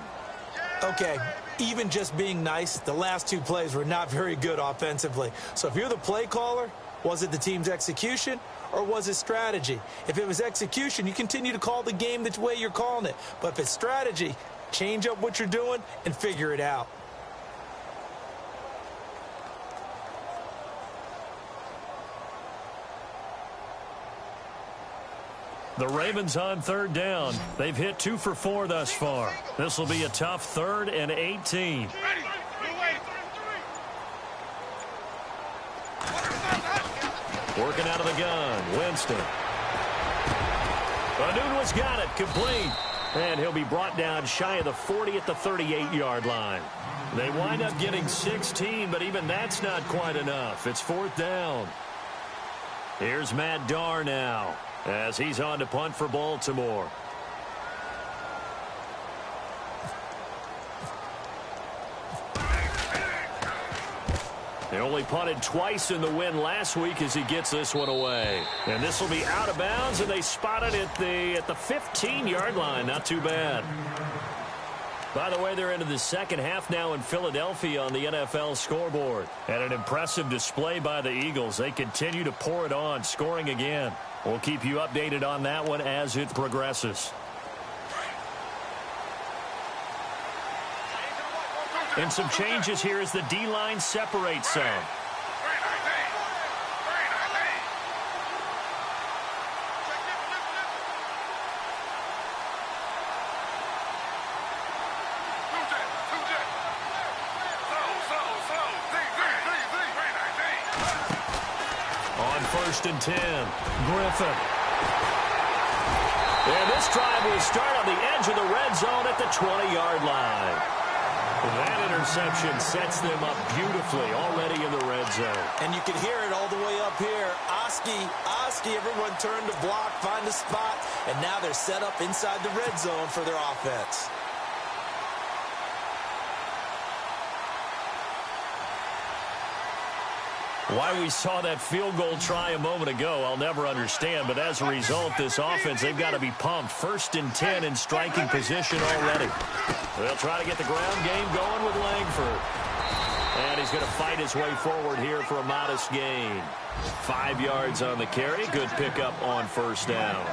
Okay, even just being nice, the last 2 plays were not very good offensively. So if you're the play caller, was it the team's execution or was it strategy? If it was execution, you continue to call the game the way you're calling it. But if it's strategy, change up what you're doing and figure it out. The Ravens on third down. They've hit 2 for 4 thus far. This will be a tough 3rd and 18. Working out of the gun, Winston. Anunwa's got it, complete. And he'll be brought down shy of the 40 at the 38-yard line. They wind up getting 16, but even that's not quite enough. It's 4th down. Here's Matt Darr now, as he's on to punt for Baltimore. They only punted twice in the win last week as he gets this one away. And this will be out of bounds, and they spot it at the 15-yard line. Not too bad. By the way, they're into the second half now in Philadelphia on the NFL scoreboard. And an impressive display by the Eagles. They continue to pour it on, scoring again. We'll keep you updated on that one as it progresses. And some changes here as the D-line separates some. On 1st and 10, Griffin. And this drive will start on the edge of the red zone at the 20-yard line. That interception sets them up beautifully already in the red zone. And you can hear it all the way up here. Oski, everyone turned to block, find a spot, and now they're set up inside the red zone for their offense. Why we saw that field goal try a moment ago, I'll never understand. But as a result, this offense, they've got to be pumped. 1st and 10 in striking position already. They'll try to get the ground game going with Langford. And he's going to fight his way forward here for a modest gain. 5 yards on the carry. Good pickup on 1st down.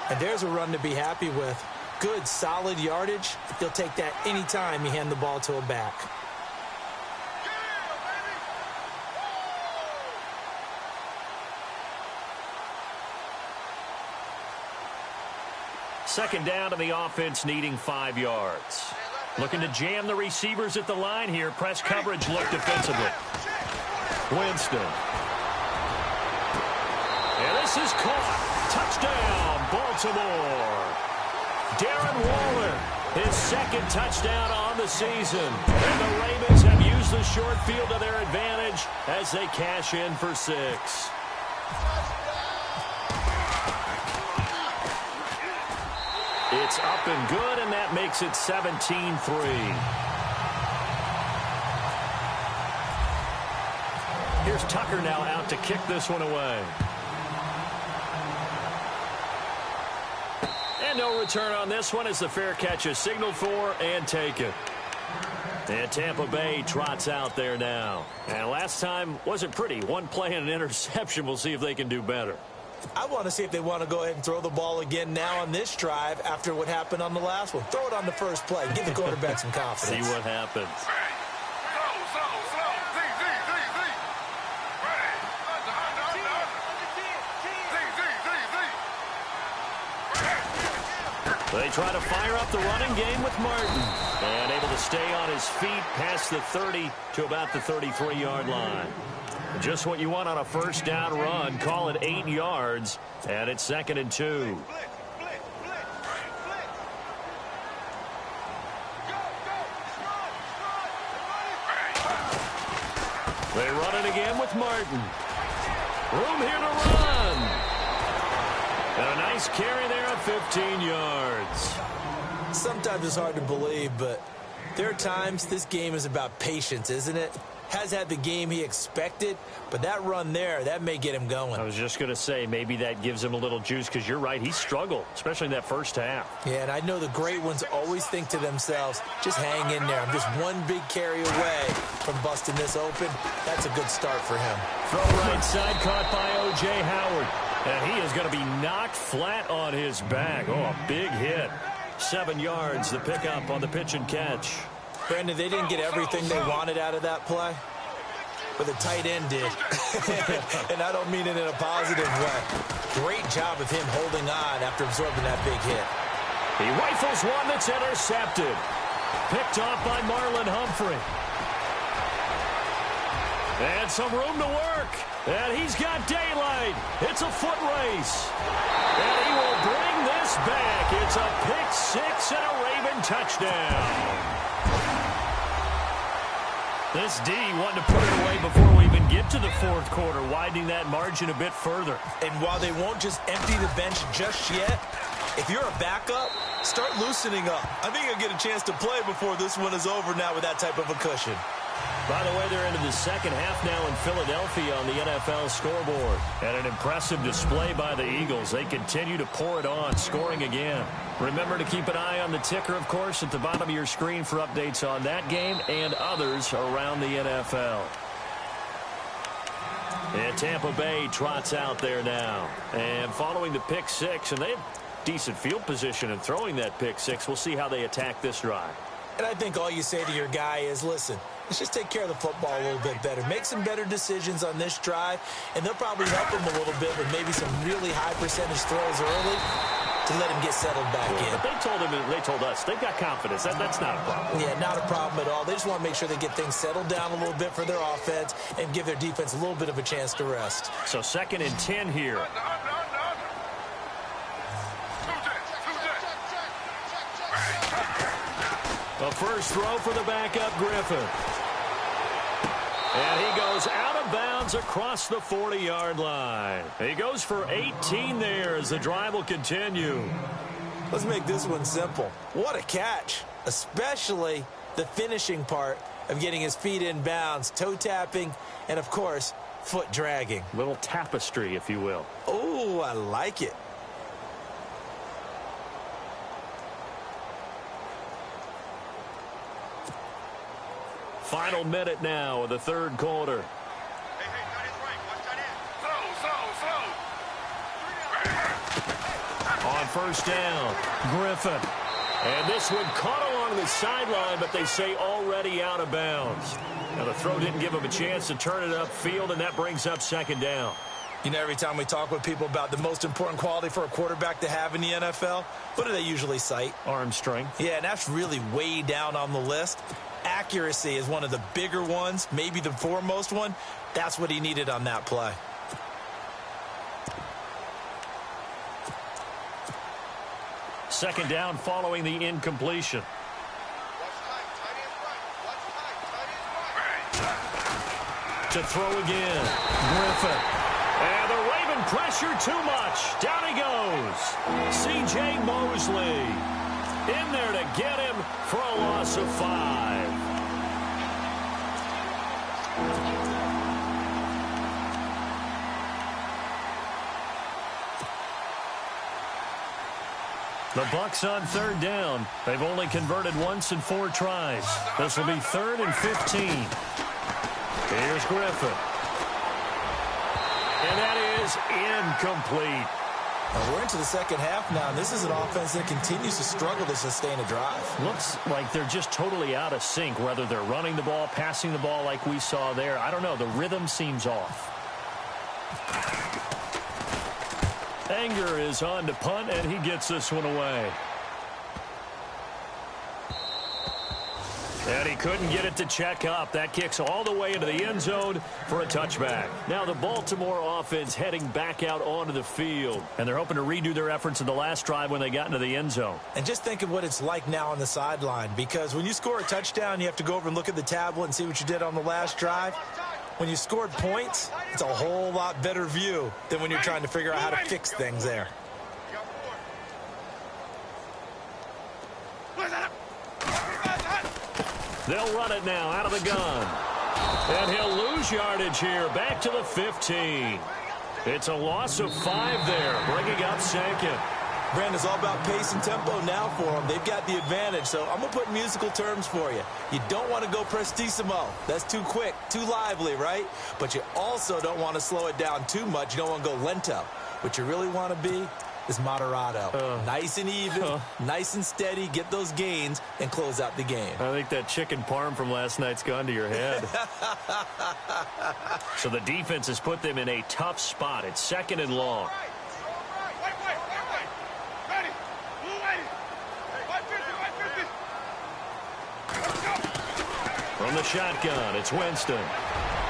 And there's a run to be happy with. Good, solid yardage. He'll take that anytime you hand the ball to a back. Second down to the offense, needing 5 yards. Looking to jam the receivers at the line here. Press coverage look defensively. Winston. And this is caught. Touchdown, Baltimore. Darren Waller, his 2nd touchdown on the season. And the Ravens have used the short field to their advantage as they cash in for 6. It's up and good, and that makes it 17-3. Here's Tucker now out to kick this one away. And no return on this one as the fair catch is signaled for and taken. And Tampa Bay trots out there now. And last time wasn't pretty. One play and an interception. We'll see if they can do better. I want to see if they want to go ahead and throw the ball again now on this drive after what happened on the last one. Throw it on the first play. Give the quarterback some confidence. See what happens. They try to fire up the running game with Martin. And able to stay on his feet past the 30 to about the 33-yard line. Just what you want on a 1st down run. Call it 8 yards, and it's 2nd and 2. They run it again with Martin. Room here to run. And a nice carry there of 15 yards. Sometimes it's hard to believe, but there are times this game is about patience, isn't it? Has had the game he expected, but that run there, that may get him going. I was just going to say, maybe that gives him a little juice, because you're right, he struggled, especially in that 1st half. Yeah, and I know the great ones always think to themselves, just hang in there. I'm just one big carry away from busting this open. That's a good start for him. Throw right side, caught by O.J. Howard. And he is going to be knocked flat on his back. Oh, a big hit. 7 yards, the pickup on the pitch and catch. Brandon, they didn't get everything they wanted out of that play, but the tight end did. And I don't mean it in a positive way. Great job of him holding on after absorbing that big hit. He rifles one that's intercepted. Picked off by Marlon Humphrey. And some room to work. And he's got daylight. It's a foot race. And he will bring this back. It's a pick 6 and a Raven touchdown. This D wanted to put it away before we even get to the 4th quarter, widening that margin a bit further. And while they won't just empty the bench just yet, if you're a backup, start loosening up. I think you'll get a chance to play before this one is over now with that type of a cushion. By the way, they're into the second half now in Philadelphia on the NFL scoreboard. And an impressive display by the Eagles. They continue to pour it on, scoring again. Remember to keep an eye on the ticker, of course, at the bottom of your screen for updates on that game and others around the NFL. And Tampa Bay trots out there now. And following the pick six, and they have decent field position in throwing that pick six. We'll see how they attack this drive. And I think all you say to your guy is, listen, let's just take care of the football a little bit better. Make some better decisions on this drive, and they'll probably help him a little bit with maybe some really high percentage throws early to let him get settled back in. But they told us, they've got confidence. That's not a problem. Yeah, not a problem at all. They just want to make sure they get things settled down a little bit for their offense and give their defense a little bit of a chance to rest. So 2nd and 10 here. A first throw for the backup Griffin. And he goes out of bounds across the 40-yard line. He goes for 18 there as the drive will continue. Let's make this one simple. What a catch, especially the finishing part of getting his feet in bounds, toe tapping, and, of course, foot dragging. Little tapestry, if you will. Oh, I like it. Final minute now of the third quarter. Hey, got his right. Watch that in. Slow. On first down, Griffin. And this one caught along the sideline, but they say already out of bounds. Now the throw didn't give him a chance to turn it upfield, and that brings up 2nd down. You know, every time we talk with people about the most important quality for a quarterback to have in the NFL, what do they usually cite? Arm strength. Yeah, and that's really way down on the list. Accuracy is one of the bigger ones, maybe the foremost one. That's what he needed on that play. Second down following the incompletion. To throw again, Griffin. And they're waving pressure too much. Down he goes. C.J. Mosley in there to get him for a loss of 5. The Bucs on 3rd down. They've only converted once in 4 tries. This will be 3rd and 15. Here's Griffin. And that is incomplete. We're into the second half now, and this is an offense that continues to struggle to sustain a drive. Looks like they're just totally out of sync, whether they're running the ball, passing the ball like we saw there. I don't know. The rhythm seems off. Anger is on to punt, and he gets this one away. And he couldn't get it to check up. That kicks all the way into the end zone for a touchback. Now the Baltimore offense heading back out onto the field. And they're hoping to redo their efforts in the last drive when they got into the end zone. And just think of what it's like now on the sideline. Because when you score a touchdown, you have to go over and look at the tablet and see what you did on the last drive. When you scored points, it's a whole lot better view than when you're trying to figure out how to fix things there. They'll run it now out of the gun. And he'll lose yardage here. Back to the 15. It's a loss of 5 there, bringing up 2nd. Brandon, it's all about pace and tempo now for them. They've got the advantage, so I'm going to put musical terms for you. You don't want to go prestissimo. That's too quick, too lively, right? But you also don't want to slow it down too much. You don't want to go lento. What you really want to be is moderato. Nice and even, nice and steady, get those gains, and close out the game. I think that chicken parm from last night's gone to your head. So the defense has put them in a tough spot. It's 2nd and long. From the shotgun, it's Winston.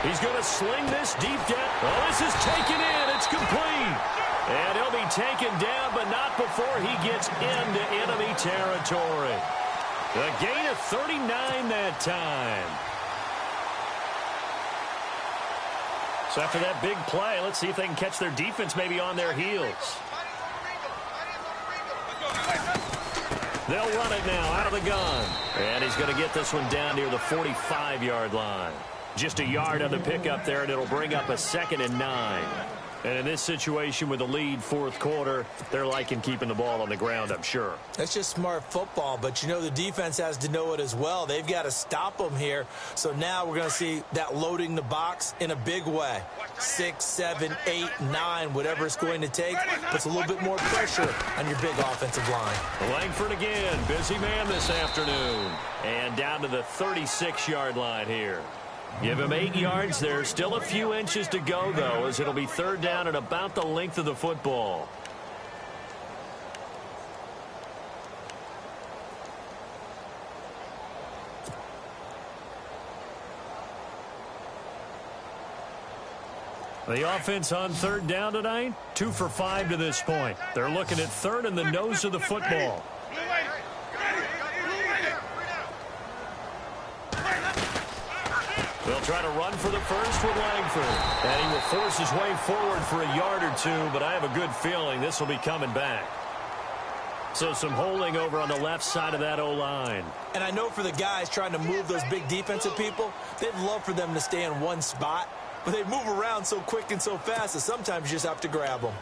He's going to sling this deep down. Oh, this is taken in. It's complete. And he'll be taken down, but not before he gets into enemy territory. The gain of 39 that time. So after that big play, let's see if they can catch their defense maybe on their heels. They'll run it now out of the gun. And he's going to get this one down near the 45-yard line. Just a yard on the pickup there, and it'll bring up a 2nd and 9. And in this situation with the lead fourth quarter, they're liking keeping the ball on the ground, I'm sure. That's just smart football, but you know the defense has to know it as well. They've got to stop them here. So now we're going to see that loading the box in a big way. 6, 7, 8, 9, whatever it's going to take, puts a little bit more pressure on your big offensive line. Langford again, busy man this afternoon. And down to the 36-yard line here. Give him 8 yards there. Still a few inches to go, though, as it'll be 3rd down and about the length of the football. The offense on 3rd down tonight, 2 for 5 to this point. They're looking at 3rd and the nose of the football. They'll try to run for the first with Langford. And he will force his way forward for a yard or two, but I have a good feeling this will be coming back. So some holding over on the left side of that O-line. And I know for the guys trying to move those big defensive people, they'd love for them to stay in one spot, but they move around so quick and so fast that sometimes you just have to grab them.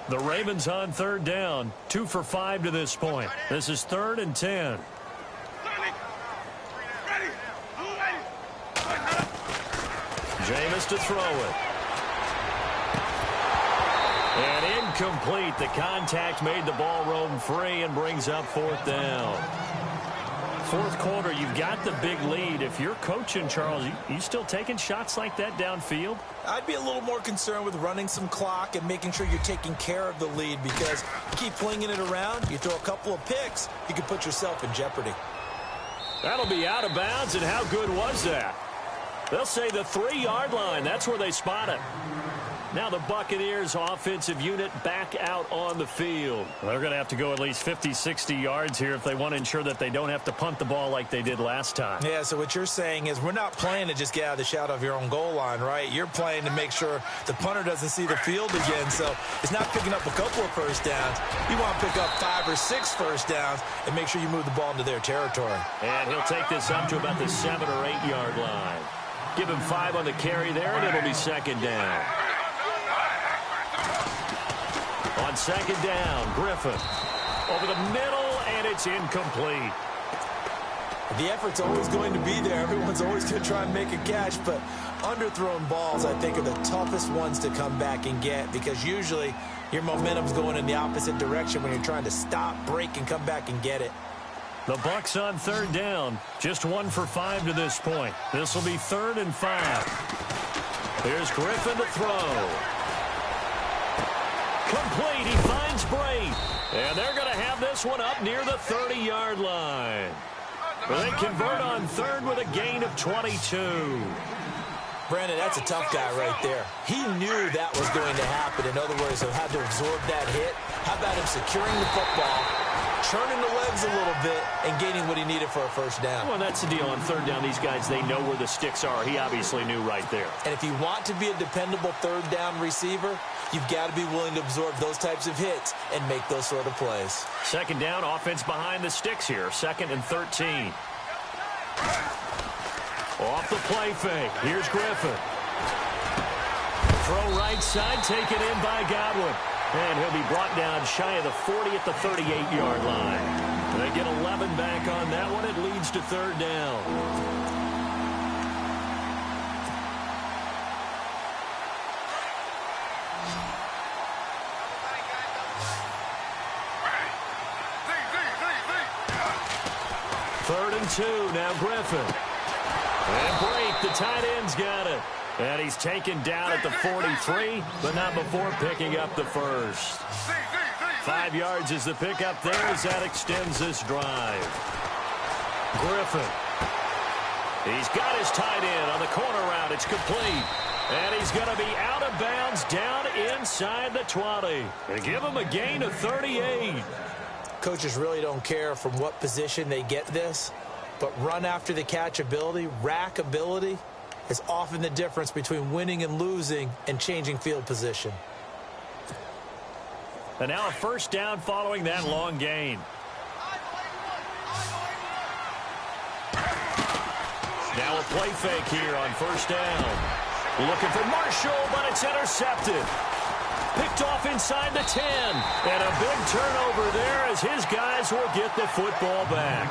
The Ravens on 3rd down, 2 for 5 to this point. This is 3rd and 10. Jameis to throw it. And incomplete. The contact made the ball roam free and brings up 4th down. Fourth quarter, you've got the big lead. If you're coaching, Charles, you still taking shots like that downfield? I'd be a little more concerned with running some clock and making sure you're taking care of the lead, because you keep flinging it around, you throw a couple of picks, you can put yourself in jeopardy. That'll be out of bounds, and how good was that? They'll say the 3-yard line. That's where they spot it. Now the Buccaneers offensive unit back out on the field. They're going to have to go at least 50, 60 yards here if they want to ensure that they don't have to punt the ball like they did last time. Yeah, so what you're saying is we're not playing to just get out of the shadow of your own goal line, right? You're playing to make sure the punter doesn't see the field again. So it's not picking up a couple of first downs. You want to pick up 5 or 6 first downs and make sure you move the ball into their territory. And he'll take this up to about the 7 or 8 yard line. Give him 5 on the carry there, and it'll be 2nd down. On 2nd down, Griffin over the middle, and it's incomplete. The effort's always going to be there. Everyone's always going to try and make a catch, but underthrown balls, I think, are the toughest ones to come back and get, because usually your momentum's going in the opposite direction when you're trying to stop, break, and come back and get it. The Bucs on 3rd down, just 1 for 5 to this point. This will be 3rd and 5. Here's Griffin to throw. Complete. He finds Bray. And they're going to have this one up near the 30-yard line. But they convert on 3rd with a gain of 22. Brandon, that's a tough guy right there. He knew that was going to happen. In other words, he'll have to absorb that hit. How about him securing the football, churning the legs a little bit, and gaining what he needed for a first down? Well, that's the deal. On 3rd down, these guys, they know where the sticks are. He obviously knew right there. And if you want to be a dependable 3rd down receiver, you've got to be willing to absorb those types of hits and make those sort of plays. 2nd down, offense behind the sticks here. 2nd and 13. Off the play fake. Here's Griffin. Throw right side, taken in by Godwin. And he'll be brought down shy of the 40 at the 38-yard line. They get 11 back on that one. It leads to 3rd down. Third and 2, now Griffin. And break, the tight end's got it. And he's taken down at the 43, but not before picking up the first. 5 yards is the pickup there as that extends this drive. Griffin. He's got his tight end on the corner route. It's complete. And he's going to be out of bounds down inside the 20. They give him a gain of 38. Coaches really don't care from what position they get this. But run after the catch ability, rack ability, is often the difference between winning and losing and changing field position. And now a first down following that long gain. Now a play fake here on first down. Looking for Marshall, but it's intercepted. Picked off inside the 10. And a big turnover there as his guys will get the football back.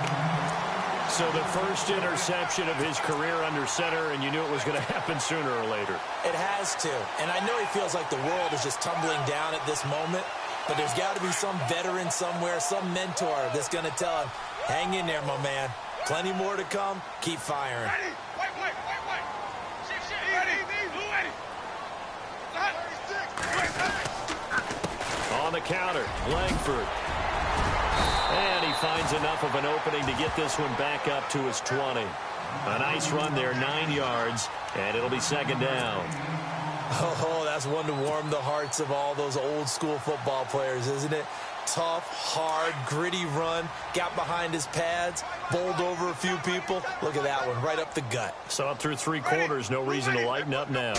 So the first interception of his career under center, and you knew it was going to happen sooner or later. It has to. And I know he feels like the world is just tumbling down at this moment, but there's got to be some veteran somewhere, some mentor that's going to tell him, hang in there, my man. Plenty more to come. Keep firing. Ready. Wait. Ready. Ready. On the counter, Langford. And he finds enough of an opening to get this one back up to his 20. A nice run there, 9 yards, and it'll be second down. Oh, that's one to warm the hearts of all those old-school football players, isn't it? Tough, hard, gritty run, got behind his pads, bowled over a few people. Look at that one, right up the gut. Saw it through 3 quarters, no reason to lighten up now.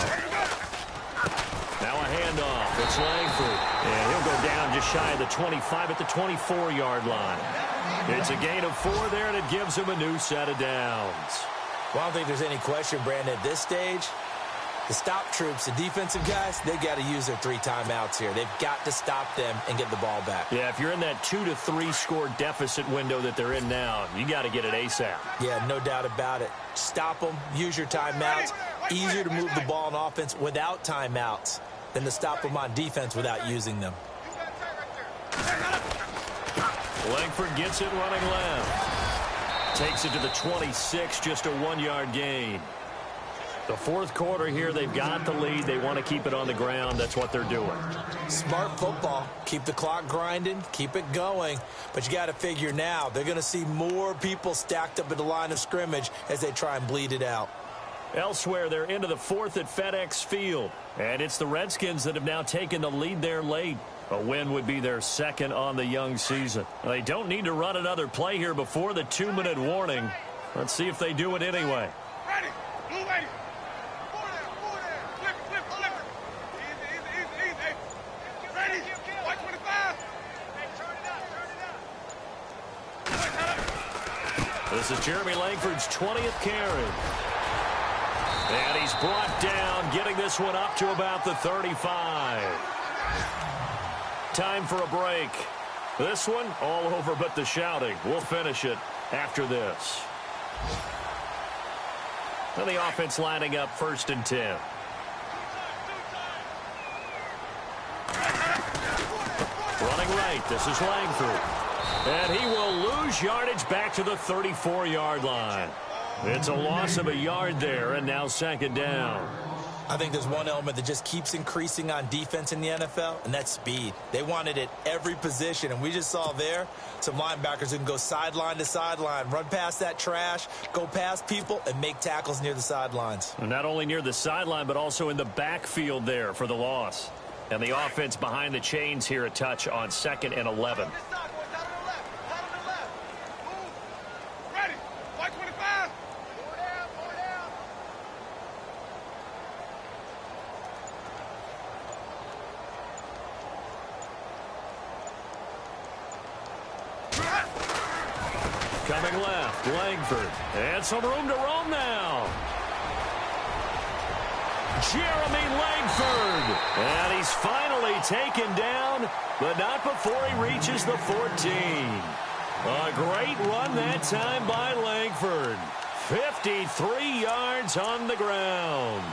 Now a handoff, it's Langford, and he'll go down just shy of the 25 at the 24-yard line. It's a gain of 4 there, and it gives him a new set of downs. Well, I don't think there's any question, Brandon, at this stage. The stop troops, the defensive guys, they got to use their 3 timeouts here. They've got to stop them and get the ball back. Yeah, if you're in that 2 to 3 score deficit window that they're in now, you got to get it ASAP. Yeah, no doubt about it. Stop them, use your timeouts. Easier to move the ball on offense without timeouts than to stop them on defense without using them. Langford gets it running left. Takes it to the 26, just a 1-yard gain. The fourth quarter here, they've got the lead. They want to keep it on the ground. That's what they're doing. Smart football. Keep the clock grinding. Keep it going. But you got to figure now, they're going to see more people stacked up at the line of scrimmage as they try and bleed it out. Elsewhere, they're into the 4th at FedEx Field. And it's the Redskins that have now taken the lead there late. A win would be their 2nd on the young season. They don't need to run another play here before the 2-minute warning. Let's see if they do it anyway. Ready. Blue ready. Flip. Easy. Ready. Watch 25. This is Jeremy Langford's 20th carry. And he's brought down, getting this one up to about the 35. Time for a break. This one all over but the shouting. We'll finish it after this. And the offense lining up 1st and 10. Running right, this is Langford. And he will lose yardage back to the 34-yard line. It's a loss of a yard there, and now 2nd down. I think there's one element that just keeps increasing on defense in the NFL, and that's speed. They want it at every position, and we just saw there some linebackers who can go sideline to sideline, run past that trash, go past people, and make tackles near the sidelines. And not only near the sideline, but also in the backfield there for the loss. And the offense behind the chains here, a touch on 2nd and 11. Ready. Watch 25. Coming left, Langford. And some room to roam now. Jeremy Langford. And he's finally taken down, but not before he reaches the 14. A great run that time by Langford. 53 yards on the ground.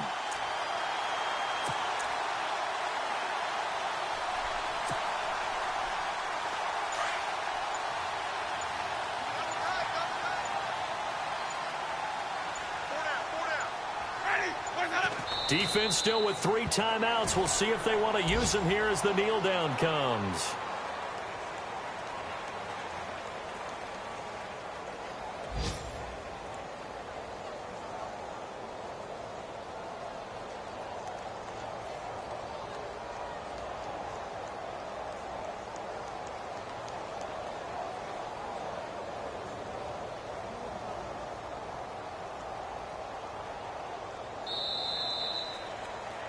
Defense still with 3 timeouts. We'll see if they want to use them here as the kneel down comes.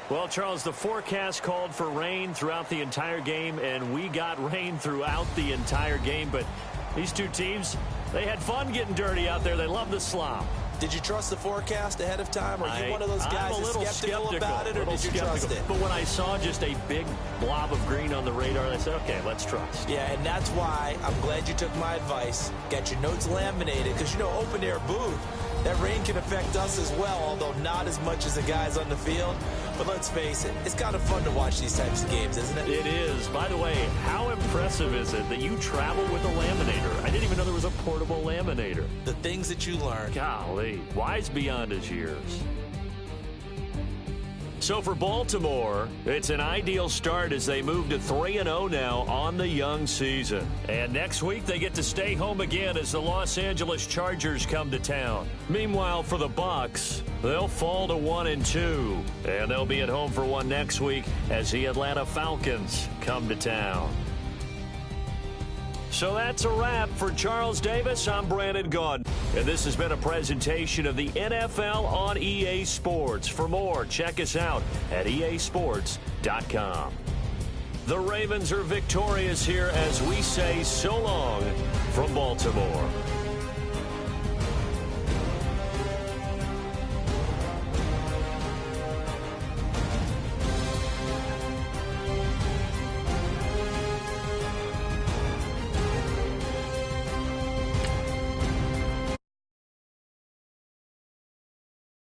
Well, Charles, the forecast called for rain throughout the entire game, and we got rain throughout the entire game. But these two teams, they had fun getting dirty out there. They love the slop. Did you trust the forecast ahead of time? Are you one of those guys that's skeptical about it, or did you trust it? But when I saw just a big blob of green on the radar, I said, okay, let's trust. Yeah, and that's why I'm glad you took my advice. Got your notes laminated, because, you know, open-air booth, that rain can affect us as well, although not as much as the guys on the field. But let's face it, it's kind of fun to watch these types of games, isn't it? It is. By the way, how impressive is it that you travel with a laminator? I didn't even know there was a portable laminator. The things that you learn. Golly, wise beyond his years. So for Baltimore, it's an ideal start as they move to 3-0 now on the young season. And next week, they get to stay home again as the Los Angeles Chargers come to town. Meanwhile, for the Bucs, they'll fall to 1-2. And they'll be at home for one next week as the Atlanta Falcons come to town. So that's a wrap. For Charles Davis, I'm Brandon Gaudin. And this has been a presentation of the NFL on EA Sports. For more, check us out at easports.com. The Ravens are victorious here as we say so long from Baltimore.